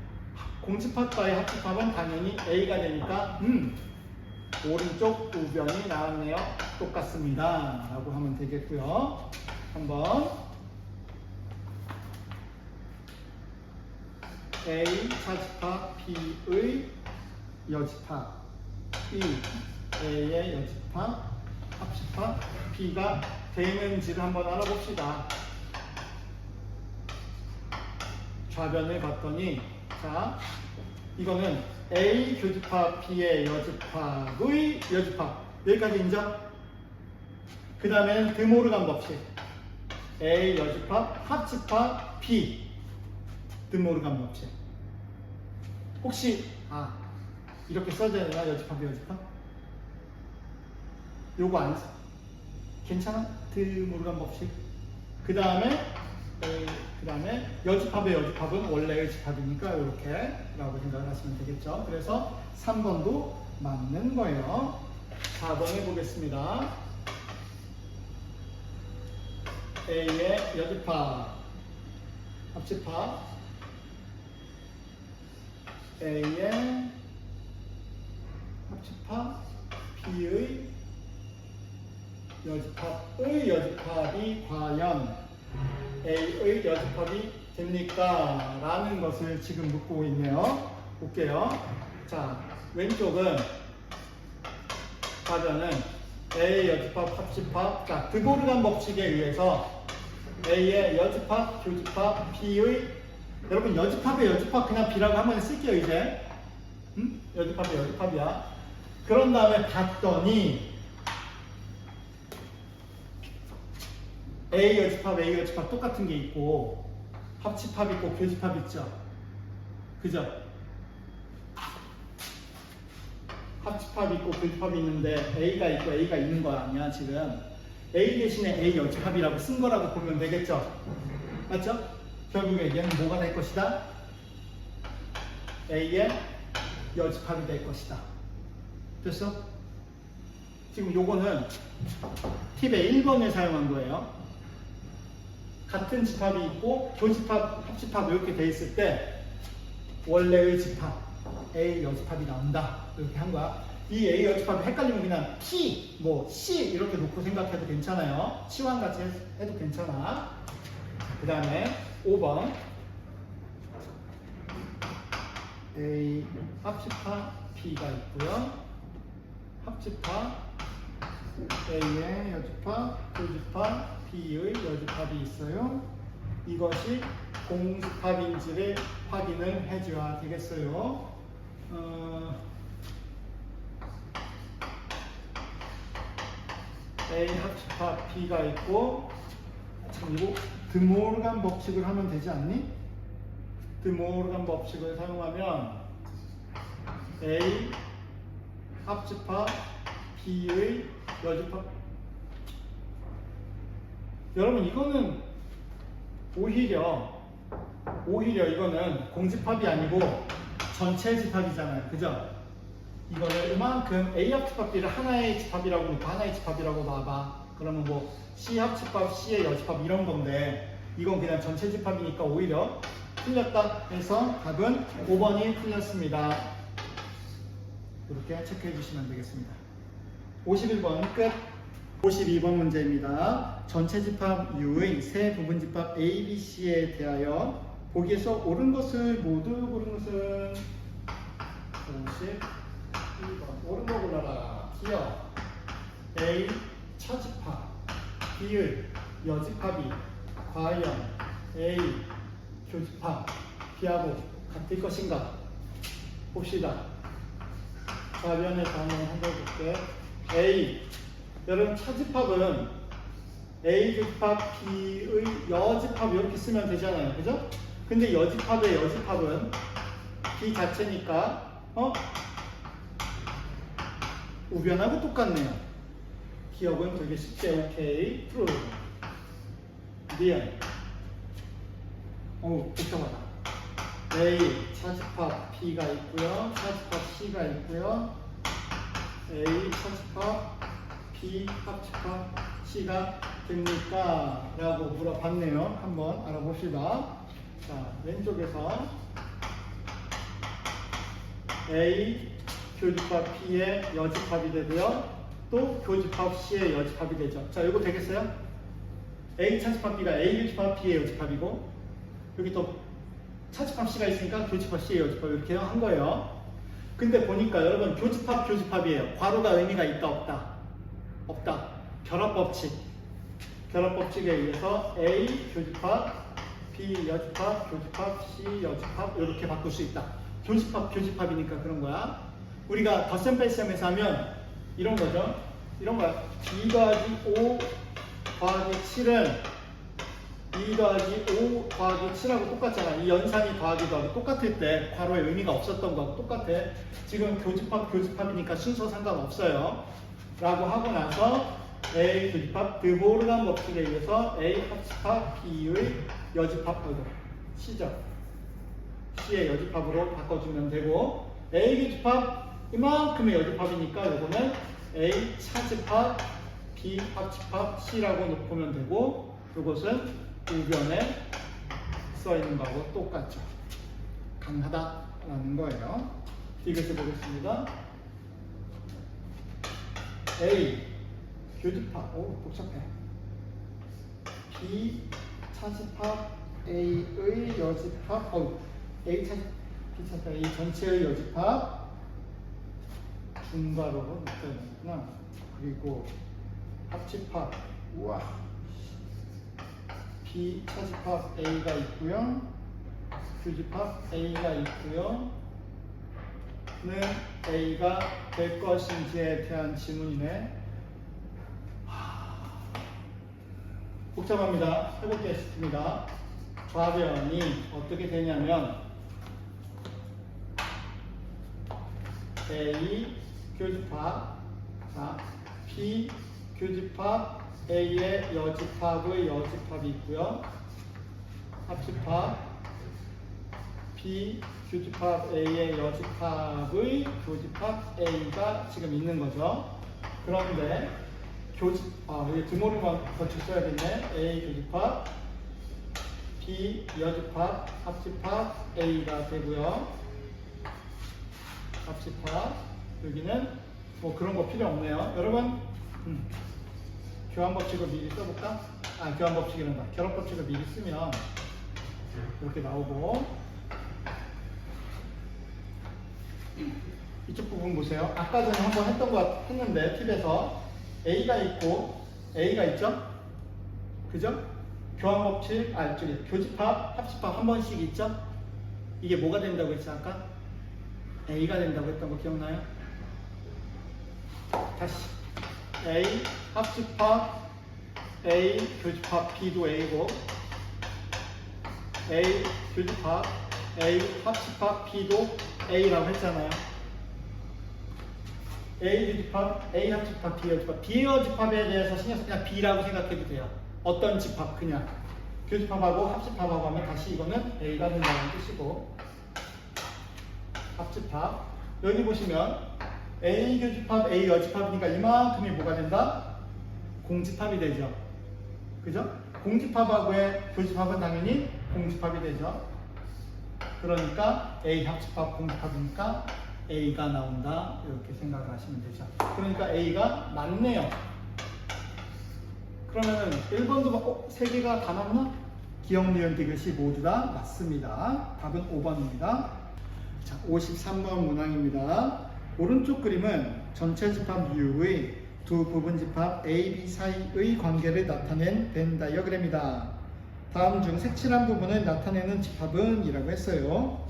공집합과의 합집합은 당연히 A가 되니까 오른쪽 우변이 나왔네요. 똑같습니다. 라고 하면 되겠고요. 한번 A 차집합 B의 여집합 B A의 여집합 합집합 B가 되는지를 한번 알아봅시다. 좌변을 봤더니 자 이거는 A 교집합 B의 여집합의 여집합 여기까지 인정? 그 다음에는 드모르간 법칙 A 여집합 합집합 B 드모르간 법칙 혹시 이렇게 써져야 되나? 여집합 여집합? 요거 안 써. 괜찮아? 드모르간 법칙 그 다음에 여집합의 여집합은 원래의 집합이니까 이렇게 라고 생각을 하시면 되겠죠. 그래서 3번도 맞는 거예요. 4번 해보겠습니다. A의 여집합 합집합 A의 합집합 B의 여집합의 여집합이 과연 A의 여집합이 됩니까? 라는 것을 지금 묻고 있네요. 볼게요. 자, 왼쪽은 좌변은 A의 여집합, 합집합. 자, 드보르간 법칙에 의해서 A의 여집합, 교집합, B의 여러분 여집합의 여집합 그냥 B라고 한번 쓸게요 이제. 여집합의 여집합이야. 그런 다음에 봤더니 A 여집합 똑같은 게 있고 합집합 있고 교집합 있죠. 그죠? 합집합 있고 교집합이 있는데 A가 있고 A가 있는 거 아니야 지금. A 대신에 A 여집합이라고 쓴 거라고 보면 되겠죠. 맞죠? 결국에 얘는 뭐가 될 것이다? A의 여집합이 될 것이다. 됐어? 지금 요거는 팁의 1번을 사용한 거예요. 같은 집합이 있고 교집합, 합집합 이렇게 돼 있을 때 원래의 집합 A 여집합이 나온다 이렇게 한 거야. 이 A 여집합이 헷갈리면 그냥 P, 뭐 C 이렇게 놓고 생각해도 괜찮아요. C와 같이 해도 괜찮아. 그 다음에 5번 A 합집합 B가 있고요. 합집합 A의 여집합, 교집합 B의 여집합이 있어요. 이것이 공집합인지를 확인을 해줘야 되겠어요. A 합집합 B가 있고 참 이거 드모르간 법칙을 하면 되지 않니? 드모르간 법칙을 사용하면 A 합집합 B의 여집합. 여러분 이거는 오히려 이거는 공집합이 아니고 전체 집합이잖아요. 그죠? 이거를 이만큼 A 합집합 B를 하나의 집합이라고 놓고 하나의 집합이라고 봐봐. 그러면 뭐 C 합집합 C의 여집합 이런 건데 이건 그냥 전체 집합이니까 오히려 틀렸다 해서 답은 5번이 틀렸습니다. 이렇게 체크해 주시면 되겠습니다. 51번 끝. 52번 문제입니다. 전체 집합 U의 세 부분 집합 A, B, C에 대하여 보기에서 옳은 것을 모두 고른 것은 52번 옳은 거 골라라. 기억 A 차집합 B의 여집합이 과연 A 교집합 B하고 같을 것인가 봅시다. 좌변에서 한번 해볼게. A 여러분 차집합은 A 교집합 B의 여집합 이렇게 쓰면 되잖아요. 그죠? 근데 여집합의 여집합은 B 자체니까 우변하고 똑같네요. 기억은 되게 쉽게 오케이 true. 미안. 복잡하다. A 차집합 B가 있고요. 차집합 C가 있고요. A 차집합 B 합집합 C가 됩니까? 라고 물어봤네요. 한번 알아봅시다. 자, 왼쪽에서 A 교집합 B의 여집합이 되고요. 또 교집합 C의 여집합이 되죠. 자, 이거 되겠어요? A 차집합 B가 A 교집합 B의 여집합이고 여기 또 차집합 C가 있으니까 교집합 C의 여집합 이렇게 한 거예요. 근데 보니까 여러분 교집합이에요. 괄호가 의미가 있다 없다? 없다. 결합법칙. 결합법칙에 의해서 A 교집합 B 여집합 교집합 C 여집합 이렇게 바꿀 수 있다. 교집합이니까 그런 거야. 우리가 덧셈 뺄셈에서 하면 이런 거죠. 이런 거야. 2 더하기 5 더하기 7은 2 더하기 5 더하기 7하고 똑같잖아. 이 연산이 더하기도 하고 똑같을 때 괄호의 의미가 없었던 거하고 똑같아. 지금 교집합이니까 순서 상관없어요. 라고 하고 나서 A 교집합 드모르간 법칙에 의해서 A 합집합 B의 여집합 C죠. C의 여집합으로 바꿔주면 되고 A 교집합 이만큼의 여집합이니까 이거는 A 차집합 B 합집합 C라고 보면 되고 이것은 우변에 써있는 거하고 똑같죠. 가능하다라는 거예요. 이것을 보겠습니다. A 교집합 복잡해. B 차집합 A의 여집합 A 차집합 B 차집합 A 전체의 여집합 중괄호로 묶여있구나. 그리고 합집합 우와 B 차집합 A가 있고요. 교집합 A가 있고요. 는 A가 될 것인지에 대한 질문이네. 복잡합니다. 해보겠습니다. 좌변이 어떻게 되냐면 A 교집합 B 교집합 A의 여집합의 여집합이 있고요. 합집합 B 교집합 A의 여집합의 교집합 A가 지금 있는 거죠. 그런데 여기 드모르간 법칙 써야겠네. A 교집합 B 여집합 합집합 A가 되고요. 합집합 여기는 뭐 그런 거 필요 없네요. 여러분 교환법칙을 미리 써볼까? 교환법칙이란다. 결합법칙을 미리 쓰면 이렇게 나오고 이쪽 부분 보세요. 아까 전에 한번 했던 거 했는데 팁에서 A가 있고 A가 있죠? 그죠? 교환법칙, 이쪽에 교집합, 합집합 한 번씩 있죠? 이게 뭐가 된다고 했지 아까? A가 된다고 했던 거 기억나요? 다시 A 합집합 A 교집합 B도 A고 A 교집합 A 합집합 B도 A라고 했잖아요. A 교집합, A 합집합, B 여집합. B 여집합에 대해서 신경 쓰면 그냥 B라고 생각해도 돼요. 어떤 집합 그냥 교집합하고 합집합하고 하면 다시 이거는 A가 된다는 뜻이고, 합집합 여기 보시면 A 교집합, A 여집합이니까 이만큼이 뭐가 된다? 공집합이 되죠. 그죠? 공집합하고의 교집합은 당연히 공집합이 되죠. 그러니까 A 합집합 공집합이니까 A가 나온다, 이렇게 생각을 하시면 되죠. 그러니까 A가 맞네요. 그러면은 1번도 3개가 다 나오나? 기억, 니은, 디귿이 모두 다 맞습니다. 답은 5번입니다. 자, 53번 문항입니다. 오른쪽 그림은 전체 집합 U의 두 부분 집합 A, B 사이의 관계를 나타낸 벤 다이어그램이다. 다음 중 색칠한 부분을 나타내는 집합은? 이라고 했어요.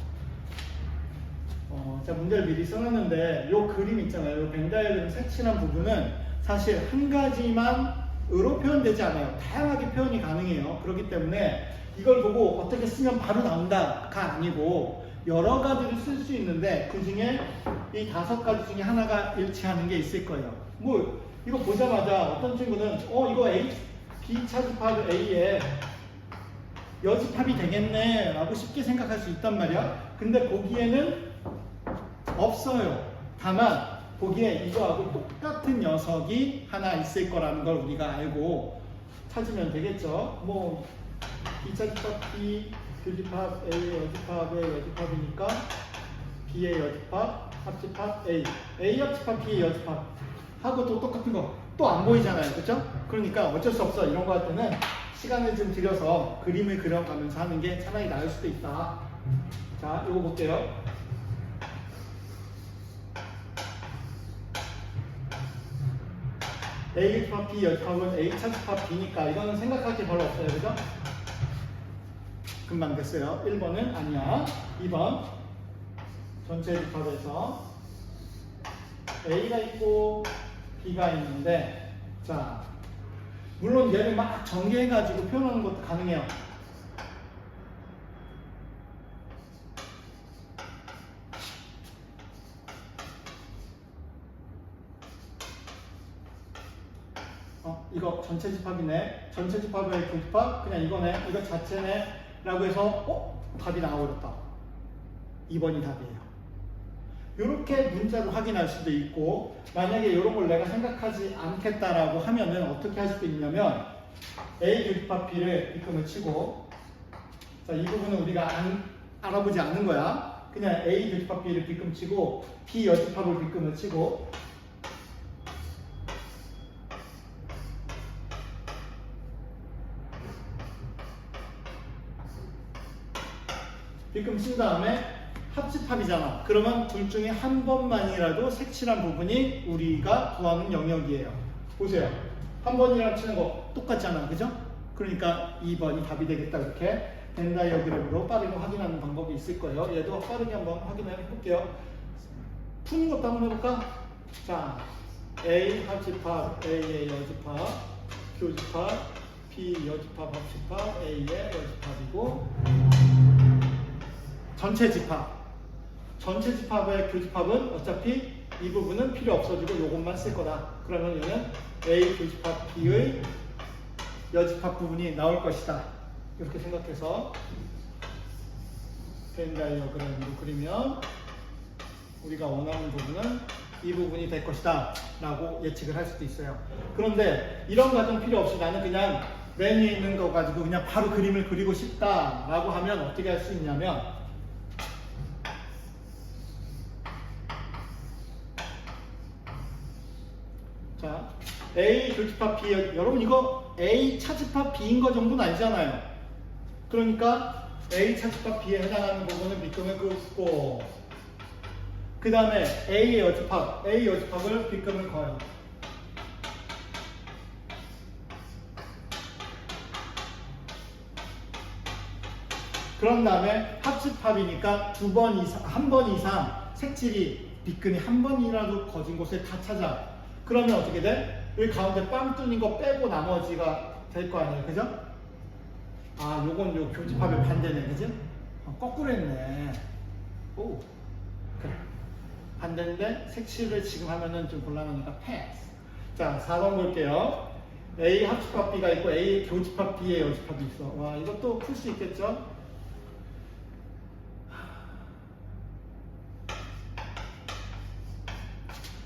자, 문제를 미리 써놨는데 이 그림 있잖아요. 이 벤 다이어그램 색칠한 부분은 사실 한 가지만으로 표현되지 않아요. 다양하게 표현이 가능해요. 그렇기 때문에 이걸 보고 어떻게 쓰면 바로 나온다가 아니고 여러 가지를 쓸 수 있는데 그 중에 이 5가지 중에 하나가 일치하는 게 있을 거예요. 뭐 이거 보자마자 어떤 친구는 이거 A, B 차집합 A에 여집합이 되겠네 라고 쉽게 생각할 수 있단 말이야. 근데 보기에는 없어요. 다만 보기에 이거하고 똑같은 녀석이 하나 있을 거라는 걸 우리가 알고 찾으면 되겠죠. 뭐 B차집합 B, 교집합 A의 여집합의 여집합이니까 B의 여집합, 합집합 A, A 합집합 B의 여집합 하고 또 똑같은 거 또 안 보이잖아요. 그렇죠? 그러니까 어쩔 수 없어. 이런 거 할 때는 시간을 좀 들여서 그림을 그려가면서 하는 게 차라리 나을 수도 있다. 자, 이거 볼게요. A 집합 B 여집합은 A 차집합 B니까 이거는 생각할 게 별로 없어요. 그죠? 금방 됐어요. 1번은 아니야. 2번 전체 집합에서 A가 있고 B가 있는데, 자, 물론 얘를 막 전개해가지고 표현하는 것도 가능해요. 이거 전체 집합이네. 전체 집합의 교집합 그냥 이거네. 이거 자체네. 라고 해서 답이 나와버렸다. 2번이 답이에요. 이렇게 문자로 확인할 수도 있고, 만약에 이런 걸 내가 생각하지 않겠다라고 하면은 어떻게 할 수도 있냐면 A 교집합 B를 B금을 치고, 자, 이 부분은 우리가 알아보지 않는 거야. 그냥 A 교집합 B를 B금 치고 B 여집합을 B금을 치고, B금 친 다음에 합집합이잖아. 그러면 둘 중에 한 번만이라도 색칠한 부분이 우리가 구하는 영역이에요. 보세요. 한 번이랑 치는 거 똑같잖아. 그죠? 그러니까 2번이 답이 되겠다. 이렇게 벤 다이어그램으로 빠르게 확인하는 방법이 있을 거예요. 얘도 빠르게 한번 확인해 볼게요. 푸는 것도 한번 해볼까? 자, A 합집합, A의 여집합, 교집합, B 여집합 합집합, A의 여집합이고, 전체 집합. 전체 집합의 교집합은 어차피 이 부분은 필요 없어지고 이것만 쓸 거다. 그러면 얘는 A 교집합 B의 여집합 부분이 나올 것이다. 이렇게 생각해서 벤 다이어그램으로 그리면 우리가 원하는 부분은 이 부분이 될 것이다 라고 예측을 할 수도 있어요. 그런데 이런 과정 필요 없이 나는 그냥 맨 위에 있는 거 가지고 그냥 바로 그림을 그리고 싶다 라고 하면 어떻게 할 수 있냐면, 자, A 교집합 B, 여러분 이거 A 차집합 B인 거 정도는 알잖아요. 그러니까 A 차집합 B에 해당하는 부분은 B금을 긋고, 그 다음에 A의 여집합, A 여집합을 B금을 거요. 그런 다음에 합집합이니까 한 번 이상 색칠이 B금이 한 번이라도 거진 곳을 다 찾아. 그러면 어떻게 돼? 여기 가운데 빵 뚫린 거 빼고 나머지가 될 거 아니에요. 그죠? 요건 요 교집합의 반대네. 그죠? 거꾸로 했네. 오, 그래. 반대인데 색칠을 지금 하면은 좀 곤란하니까 패스. 자, 4번 볼게요. A 합집합 B가 있고 A 교집합 B의 여집합이 있어. 와, 이것도 풀 수 있겠죠?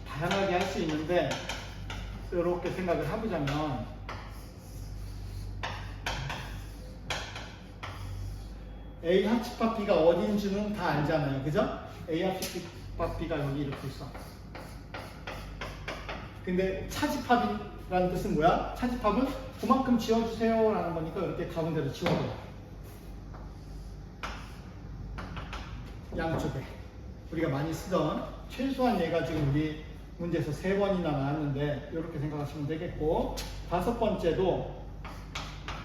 다양하게 할 수 있는데 이렇게 생각을 해보자면 A 합집합 B가 어디인지는 다 알잖아요. 그죠? A 합집합 B가 여기 이렇게 있어. 근데 차집합이라는 뜻은 뭐야? 차집합은 그만큼 지워주세요 라는 거니까 이렇게 가운데로 지워줘. 양쪽에 우리가 많이 쓰던 최소한 얘가 지금 우리 문제에서 3번이나 나왔는데 이렇게 생각하시면 되겠고, 5번째도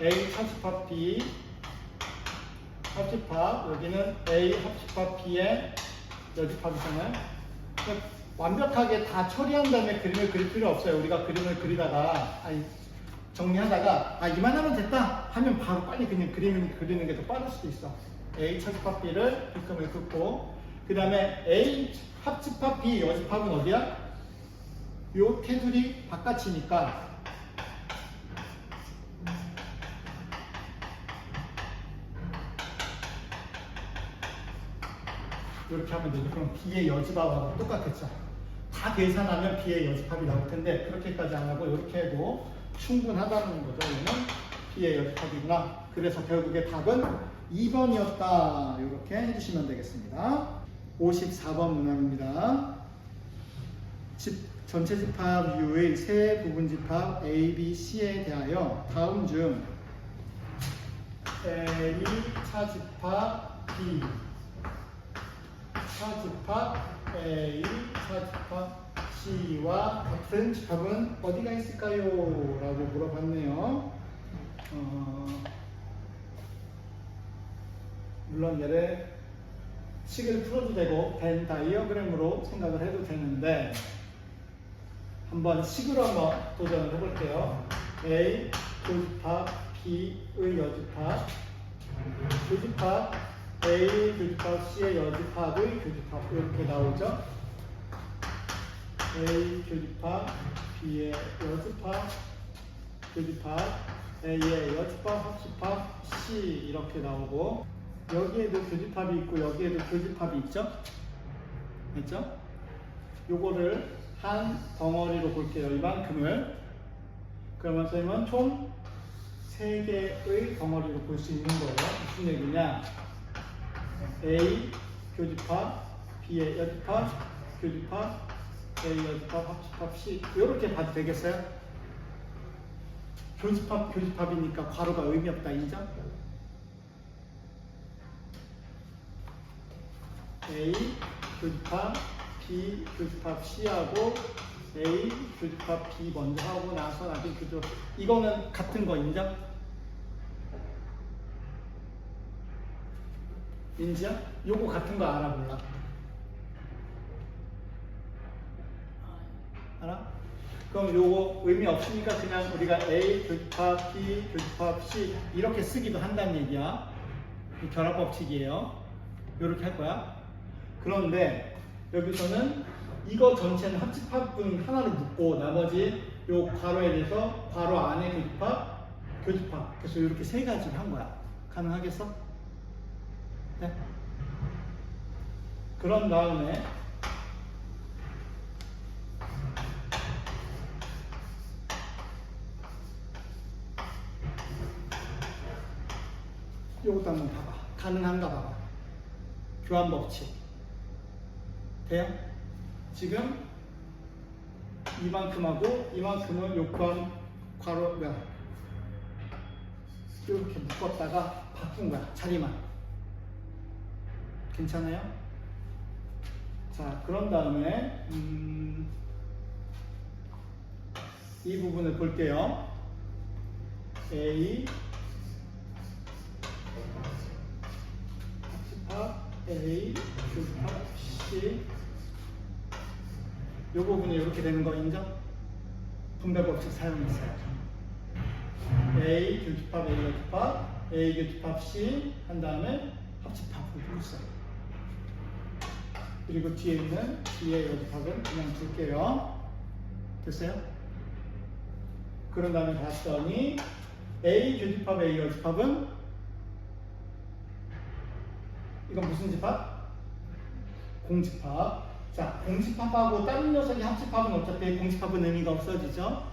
A 차집합 B 합집합, 여기는 A 합집합 B의 여집합이잖아요. 그러니까 완벽하게 다 처리한 다음에 그림을 그릴 필요 없어요. 우리가 그림을 그리다가 정리하다가 이만하면 됐다 하면 바로 빨리 그냥 그림을 그리는 게 더 빠를 수도 있어. A 차집합 B를 빗금을 긋고, 그 다음에 A 합집합 B 여집합은 어디야? 요 테두리 바깥이니까 이렇게 하면 되죠. 그럼 B의 여집합하고 똑같겠죠. 다 계산하면 B의 여집합이 나올 텐데 그렇게까지 안 하고 이렇게 해도 충분하다는 거죠. 얘는 B의 여집합이구나. 그래서 결국에 답은 2번이었다. 이렇게 해주시면 되겠습니다. 54번 문항입니다. 전체 집합 U의 세 부분 집합 A, B, C에 대하여 다음 중 A 차집합 B 차집합 A 차집합 C와 같은 집합은 어디가 있을까요? 라고 물어봤네요. 물론 얘를 식을 풀어도 되고 벤 다이어그램으로 생각을 해도 되는데 한번 식으로 한번 도전을 해볼게요. A 교집합 B의 여집합, 교집합 A 교집합 C의 여집합의 교집합 이렇게 나오죠. A 교집합 B의 여집합, 교집합 A의 여집합 합집합 C 이렇게 나오고, 여기에도 교집합이 있고 여기에도 교집합이 있죠. 됐죠? 요거를 한 덩어리로 볼게요. 이만큼을. 그러면 선생님은 총 3개의 덩어리로 볼 수 있는 거예요. 무슨 얘기냐? A 교집합, B의 여집합, 교집합, A 여집합, 합집합 C 이렇게 봐도 되겠어요? 교집합이니까 괄호가 의미 없다. 인정? A 교집합 B 교집합 C하고 A 교집합 B 먼저 하고 나서 나중에 교집합, 이거는 같은 거 인정? 인지야? 요거 같은 거 알아 몰라? 알아? 그럼 요거 의미 없으니까 그냥 우리가 A 교집합 B 교집합 C 이렇게 쓰기도 한다는 얘기야. 이 결합 법칙이에요. 요렇게 할 거야. 그런데 여기서는 이거 전체는 합집합분 하나로 묶고 나머지 요 괄호에 대해서 괄호 안에 교집합, 교집합. 그래서 이렇게 3가지를 한 거야. 가능하겠어? 네. 그런 다음에 요것도 한번 봐봐. 가능한가 봐봐. 교환 법칙. 돼요? 지금 이만큼하고 이만큼은 요 괄호 이렇게 묶었다가 바꾼 거야. 자리만. 괜찮아요? 자, 그런 다음에 이 부분을 볼게요. A 합집합 A 교집합 C 이 부분이 이렇게 되는 거 인정? 분배 법칙 사용했어요. A 교집합 A 교집합 A 교집합 C 한 다음에 합집합을 풀었어요. 그리고 뒤에 있는 B의 여집합은 그냥 둘게요. 됐어요? 그런 다음에 봤더니 A 교집합 A 여집합은 이건 무슨 집합? 공집합. 자, 공집합하고 다른 녀석이 합집합은 어차피 공집합은 의미가 없어지죠.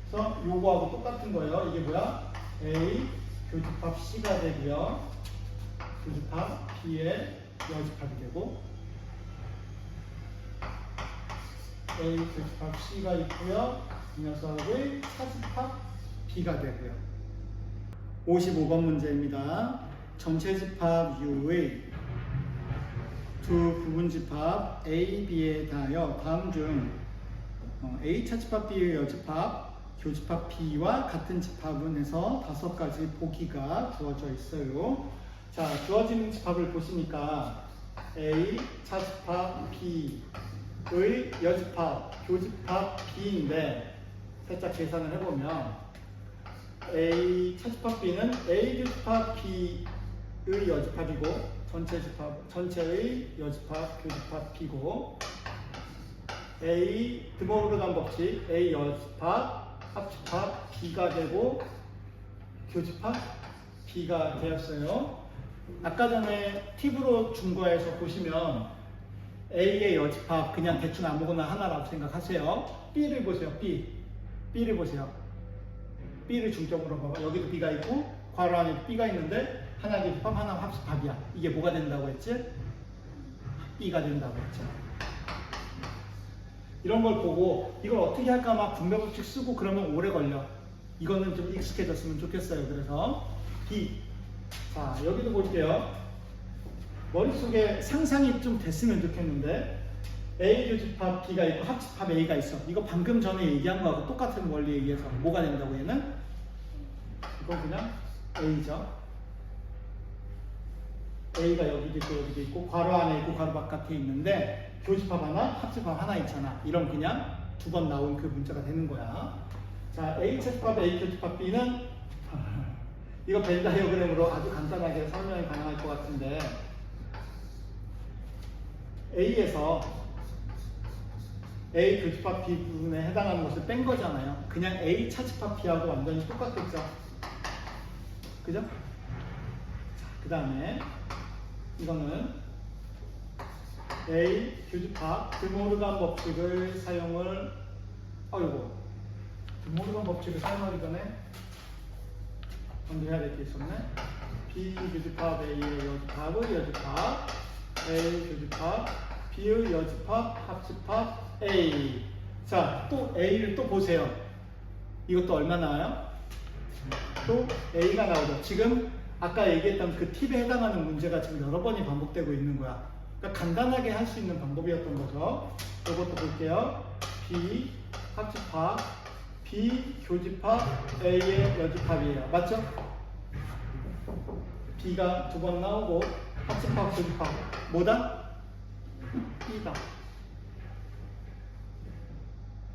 그래서 요거하고 똑같은 거예요. 이게 뭐야? A 교집합 C가 되고요. 교집합 B의 여집합이 되고 A 교집합 C가 있고요. 이 녀석의 차집합 B가 되고요. 55번 문제입니다. 전체 집합 U의 두 부분 집합 A, B에 대하여 다음 중 A 차집합 B의 여집합, 교집합 B와 같은 집합은 해서 5가지 보기가 주어져 있어요. 자, 주어진 집합을 보시니까 A 차집합 B의 여집합, 교집합 B인데 살짝 계산을 해보면 A 차집합 B는 A 교집합 B의 여집합이고 전체의 여집합, 교집합 B고 A 드모르간 법칙 A 여집합, 합집합 B가 되고 교집합 B가 되었어요. 아까 전에 팁으로 준 거에서 보시면 A의 여집합 그냥 대충 아무거나 하나라고 생각하세요. B를 보세요. B를 보세요. B를 중점으로 봐봐. 여기도 B가 있고 괄호 안에 B가 있는데 하나 교집합, 하나 합집합이야. 이게 뭐가 된다고 했지? B가 된다고 했죠. 이런 걸 보고 이걸 어떻게 할까 막 분배법칙 쓰고 그러면 오래 걸려. 이거는 좀 익숙해졌으면 좋겠어요. 그래서 B. 자, 여기도 볼게요. 머릿속에 상상이 좀 됐으면 좋겠는데 A 교집합 B가 있고 합집합 A가 있어. 이거 방금 전에 얘기한 거하고 똑같은 원리에 의해서 뭐가 된다고 얘는? 이건 그냥 A죠. A가 여기도 있고 여기도 있고 괄호 안에 있고 괄호 바깥에 있는데 교집합 하나, 합집합 하나 있잖아. 이런 그냥 두 번 나온 그 문자가 되는 거야. 자, A 차집합 A 교집합 B는 이거 벤 다이어그램으로 아주 간단하게 설명이 가능할 것 같은데 A에서 A 교집합 B 부분에 해당하는 것을 뺀 거잖아요. 그냥 A 차집합 B하고 완전히 똑같겠죠. 그죠? 그 다음에 이거는 A 교집합 드모르간 법칙을 사용을 드모르간 법칙을 사용하기 전에 먼저 해야 될 게 있었네. B 교집합 A의 여집합의 여집합 A 교집합 B의 여집합 합집합 A. 자, 또 A를 또 보세요. 이것도 얼마 나와요? 또 A가 나오죠. 지금 아까 얘기했던 그 팁에 해당하는 문제가 지금 여러 번이 반복되고 있는 거야. 그러니까 간단하게 할 수 있는 방법이었던 거죠. 이것도 볼게요. B 합집합 B 교집합 A의 여집합이에요. 맞죠? B가 두 번 나오고 합집합 교집합 뭐다? B다.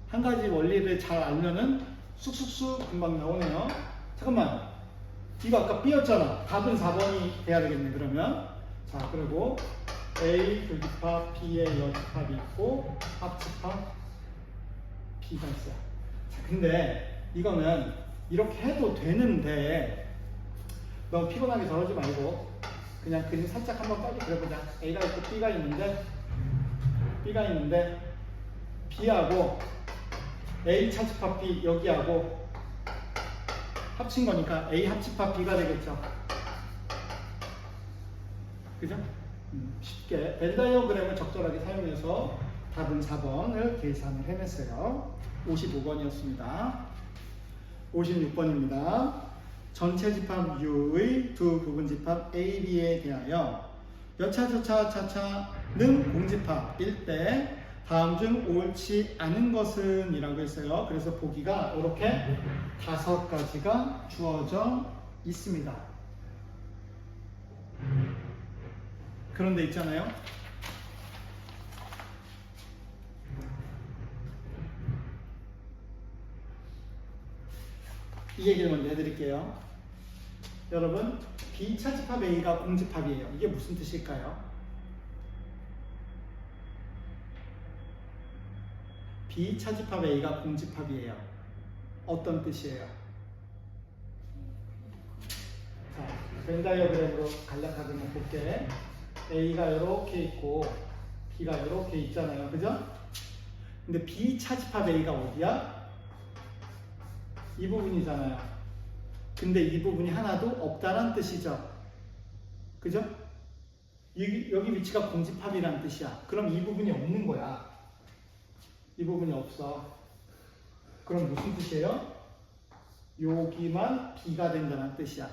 한 가지 원리를 잘 알면은 쑥쑥쑥 금방 나오네요. 잠깐만, 이거 아까 B였잖아. 답은 4번이 돼야 되겠네. 그러면 자, 그리고 A 교집합 B의 여집합이 있고 합집합 B가 있어요. 자, 근데 이거는 이렇게 해도 되는데 너무 피곤하게 저러지 말고 그냥 그림 살짝 한번 빨리 그려보자. A가 있고 B가 있는데 B하고 A 차집합 B 여기하고 합친 거니까 A 합집합 B가 되겠죠. 그죠? 쉽게 벤 다이어그램을 적절하게 사용해서 답은 4번을 계산을 해냈어요. 55번이었습니다. 56번입니다. 전체 집합 U의 두 부분 집합 A, B에 대하여 여차저차차차는 공집합일 때 다음 중 옳지 않은 것은 이라고 했어요. 그래서 보기가 이렇게 5가지가 주어져 있습니다. 그런데 있잖아요. 이 얘기를 먼저 해드릴게요. 여러분, 비차집합 A가 공집합이에요. 이게 무슨 뜻일까요? 비차집합 A가 공집합이에요. 어떤 뜻이에요? 자, 벤 다이어그램으로 간략하게 한번 볼게. A가 이렇게 있고 B가 이렇게 있잖아요. 그죠? 근데 비차집합 A가 어디야? 이 부분이잖아요. 근데 이 부분이 하나도 없다란 뜻이죠. 그죠? 여기 위치가 공집합이란 뜻이야. 그럼 이 부분이 없는 거야. 이 부분이 없어. 그럼 무슨 뜻이에요? 여기만 B가 된다는 뜻이야.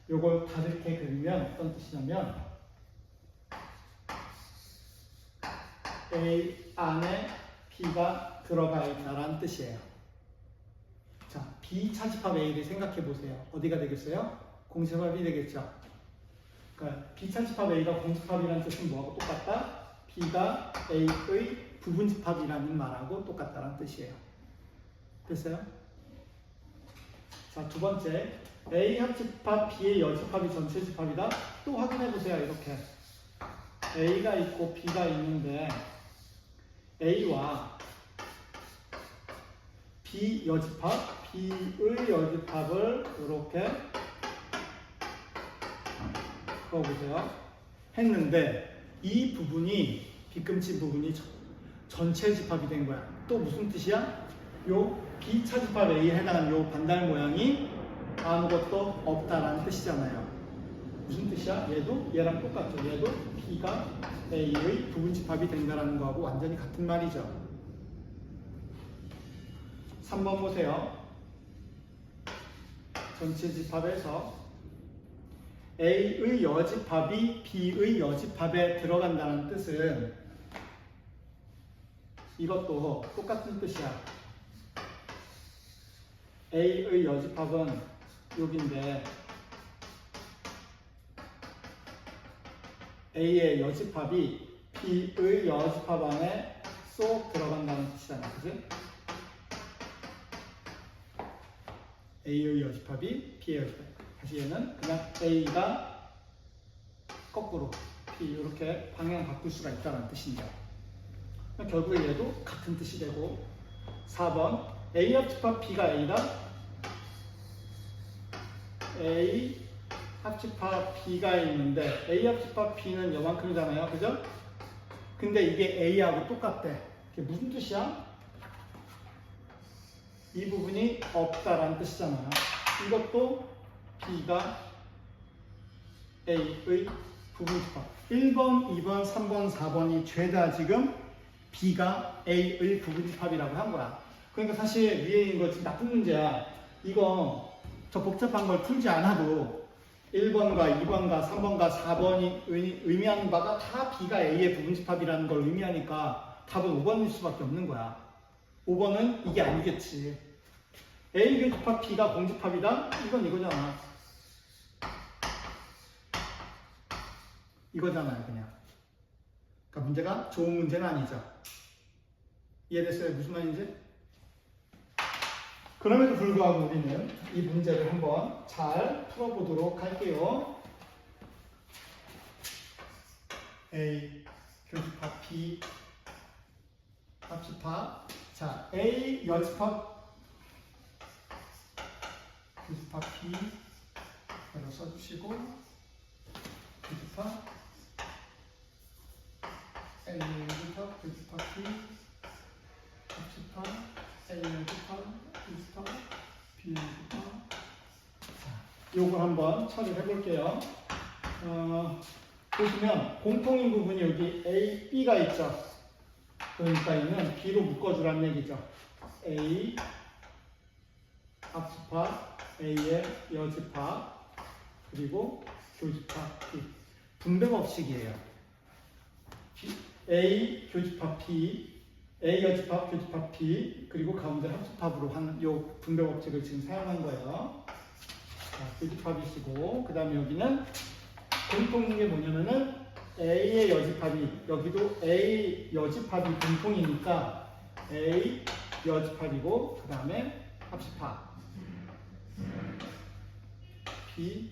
요걸 다르게 그리면 어떤 뜻이냐면 A 안에 B가 들어가 있다는 뜻이에요. 자, 비차집합 A를 생각해 보세요. 어디가 되겠어요? 공집합이 되겠죠. 그러니까 비차집합 A가 공집합이라는 뜻은 뭐하고 똑같다? B가 A의 부분집합이라는 말하고 똑같다는 뜻이에요. 됐어요? 자, 두 번째, A 합집합 B의 여집합이 전체 집합이다. 또 확인해 보세요. 이렇게 A가 있고 B가 있는데 A와 B 여집합, B의 여집합을 이렇게 풀어보세요. 했는데 이 부분이 빗금치 부분이 전체 집합이 된 거야. 또 무슨 뜻이야? 요 비차집합 A에 해당하는 요 반달 모양이 아무것도 없다라는 뜻이잖아요. 무슨 뜻이야? 얘도 얘랑 똑같죠. 얘도 B가 A의 부분집합이 된다라는 거하고 완전히 같은 말이죠. 3번 보세요. 전체 집합에서 A의 여집합이 B의 여집합에 들어간다는 뜻은 이것도 똑같은 뜻이야. A의 여집합은 여기인데 A의 여집합이 B의 여집합 안에 쏙 들어간다는 뜻이잖아. 그치? A의 여집합이 B의 여집합. 다시 얘는 그냥 A가 거꾸로 B 이렇게 방향 바꿀 수가 있다는 뜻인데 결국에 얘도 같은 뜻이 되고 4번 A 합집합 B가 A다. A 합집합 B가 있는데 A 합집합 B는 요만큼이잖아요. 그죠? 근데 이게 A하고 똑같대. 이게 무슨 뜻이야? 이 부분이 없다라는 뜻이잖아요. 이것도 B가 A의 부분집합. 1번, 2번, 3번, 4번이 죄다 지금 B가 A의 부분집합이라고 한 거야. 그러니까 사실 위에 있는 거 지금 나쁜 문제야. 이거 저 복잡한 걸 풀지 않아도 1번과 2번과 3번과 4번이 의미하는 바가 다 B가 A의 부분집합이라는 걸 의미하니까 답은 5번일 수밖에 없는 거야. 5번은 이게 아니겠지. A 교집합 B가 공집합이다? 이건 이거잖아. 이거잖아요, 그냥. 그러니까 문제가 좋은 문제는 아니죠. 이해됐어요? 무슨 말인지? 그럼에도 불구하고 우리는 이 문제를 한번 잘 풀어보도록 할게요. A 교집합 B 합집합. 자, A 여집합 교집합 B 바로 써주시고 교집합 A 여집합 교집합 B 합집합 A 여집합 교집합 B 여집합. 자, 요거 한번 처리해 볼게요. 보시면 공통인 부분이 여기 A, B가 있죠. 그러니까 이는 B로 묶어주라는 얘기죠. A 합집합, A의 여집합, 그리고 교집합 B. 분배법칙이에요. A 교집합 B, A 여집합 교집합 B, 그리고 가운데 합집합으로 하는 요 분배법칙을 지금 사용한 거예요. 자, 교집합이시고, 그 다음에 여기는 공통인 게 뭐냐면은 A의 여집합이, 여기도 A 여집합이 공통이니까 A 여집합이고, 그 다음에 합집합 B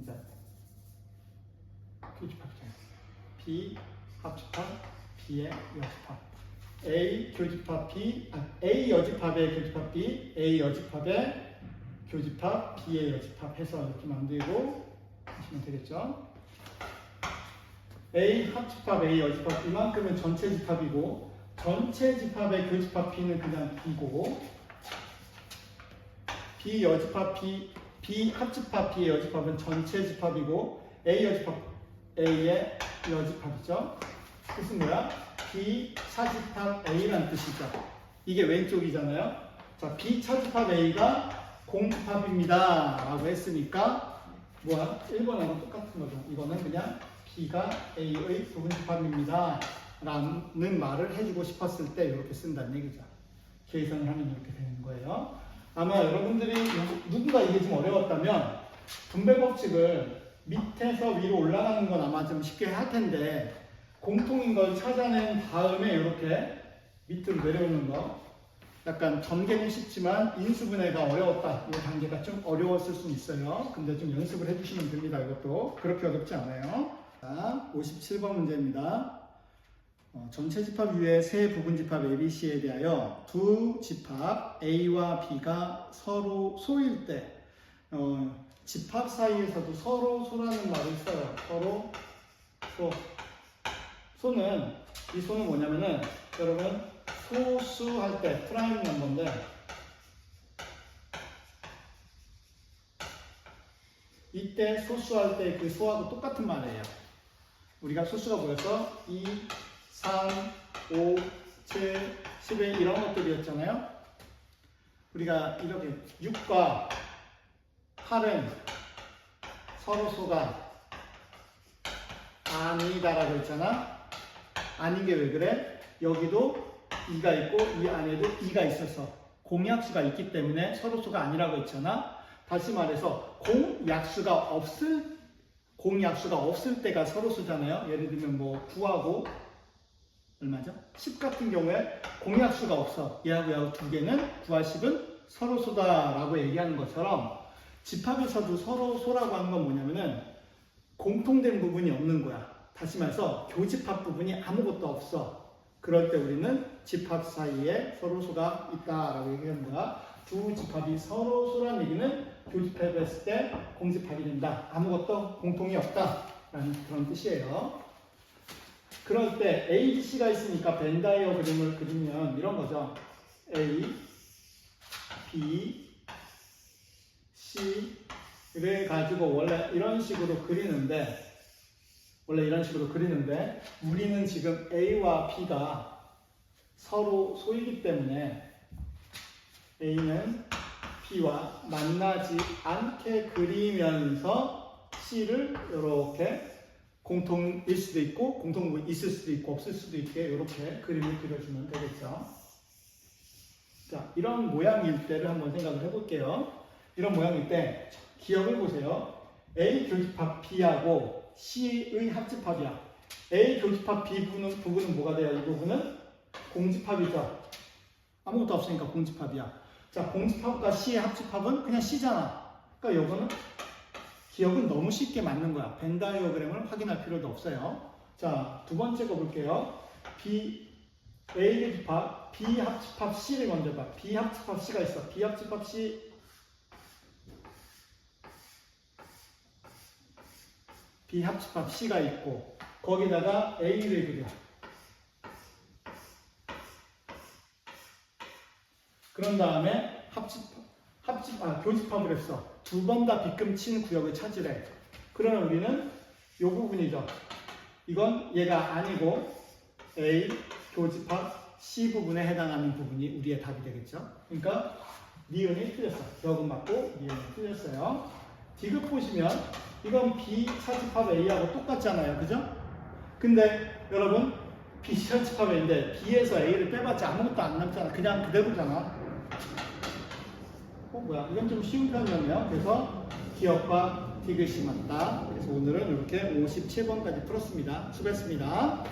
이제 교집합이잖아. B 합집합, B의 여집합. A 교집합 B, A 여집합의 교집합 B, A 여집합의 교집합 B의 여집합 해서 이렇게 만들고 하시면 되겠죠. A 합집합 A 여집합 이만큼은 전체 집합이고, 전체 집합의 교집합 B는 그냥 B고, B 여집합 B 합집합 B의 여집합은 전체 집합이고, A 여집합 A의 여집합이죠. 뜻은 뭐야? B 차집합 A란 뜻이죠. 이게 왼쪽이잖아요. 자, B 차집합 A가 공집합입니다 라고 했으니까 뭐야? 1번하고 똑같은 거죠. 이거는 그냥 B가 A의 부분집합입니다 라는 말을 해주고 싶었을 때 이렇게 쓴다는 얘기죠. 계산을 하면 이렇게 되는 거예요. 아마 여러분들이 누군가 이게 좀 어려웠다면 분배 법칙을 밑에서 위로 올라가는 건 아마 좀 쉽게 할 텐데, 공통인 걸 찾아낸 다음에 이렇게 밑으로 내려오는 거, 약간 전개는 쉽지만 인수분해가 어려웠다, 이 단계가 좀 어려웠을 수 있어요. 근데 좀 연습을 해주시면 됩니다. 이것도 그렇게 어렵지 않아요. 자, 57번 문제입니다. 전체 집합 위에 세 부분 집합 ABC에 대하여 두 집합 A와 B가 서로 소일 때, 집합 사이에서도 서로 소라는 말을 써요. 서로 소. 소는, 이 소는 뭐냐면은, 여러분, 소수할 때, 프라임 넘버인데, 이때 소수할 때 그 소하고 똑같은 말이에요. 우리가 소수가 뭐였어? 2, 3, 5, 7, 11 이런 것들이었잖아요. 우리가 이렇게 6과 8은 서로 소가 아니다라고 했잖아. 아닌 게 왜 그래? 여기도 2가 있고 이 안에도 2가 있어서 공약수가 있기 때문에 서로 소가 아니라고 했잖아. 다시 말해서 공약수가 없을 때가 서로 소잖아요. 예를 들면 뭐 9하고 얼마죠? 10 같은 경우에 공약수가 없어. 얘하고 얘하고 두 개는 9와 10은 서로 소다라고 얘기하는 것처럼, 집합에서도 서로 소라고 하는 건 뭐냐면은 공통된 부분이 없는 거야. 다시 말해서 교집합 부분이 아무것도 없어. 그럴 때 우리는 집합 사이에 서로 소가 있다라고 얘기하는 거야. 두 집합이 서로 소라는 얘기는 교집합했을 때 공집합이 된다. 아무것도 공통이 없다라는 그런 뜻이에요. 그럴 때 A, B, C가 있으니까 벤 다이어그램을 그리면 이런 거죠. A, B, C를 가지고 원래 이런 식으로 그리는데, 우리는 지금 A와 B가 서로 소이기 때문에 A는 B와 만나지 않게 그리면서 C를 이렇게 공통일 수도 있고 공통부분이 있을 수도 있고 없을 수도 있게 이렇게 그림을 그려주면 되겠죠. 자, 이런 모양일 때를 한번 생각을 해볼게요. 이런 모양일 때 기억을 보세요. A 교집합 B하고 C의 합집합이야. A 교집합 B 부분은 뭐가 돼요? 이 부분은 공집합이죠. 아무것도 없으니까 공집합이야. 자, 공집합과 C의 합집합은 그냥 C잖아. 그러니까 이거는 기억은 너무 쉽게 맞는 거야. 벤 다이어그램을 확인할 필요도 없어요. 자, 두 번째 거 볼게요. A 교집합 B 합집합 C를 먼저 봐. B 합집합 C가 있어. B 합집합 C, B 합집합 C가 있고 거기다가 A를 그려. 그런 다음에 교집합을 했어. 두 번 다 빗금친 구역을 찾으래. 그러면 우리는 이 부분이죠. 이건 얘가 아니고 A 교집합 C 부분에 해당하는 부분이 우리의 답이 되겠죠. 그러니까 니은이 틀렸어. 기억은 맞고 니은이 틀렸어요. 디귿 보시면 이건 B 차집합 A하고 똑같잖아요. 그죠? 근데 여러분 B 차집합 A인데 B에서 A를 빼봤자 아무것도 안 남잖아. 그냥 그대로잖아. 뭐야, 이건 좀 쉬운 편이었네요. 그래서 기억과 디귿이 맞다. 그래서 오늘은 이렇게 57번까지 풀었습니다. 수고했습니다.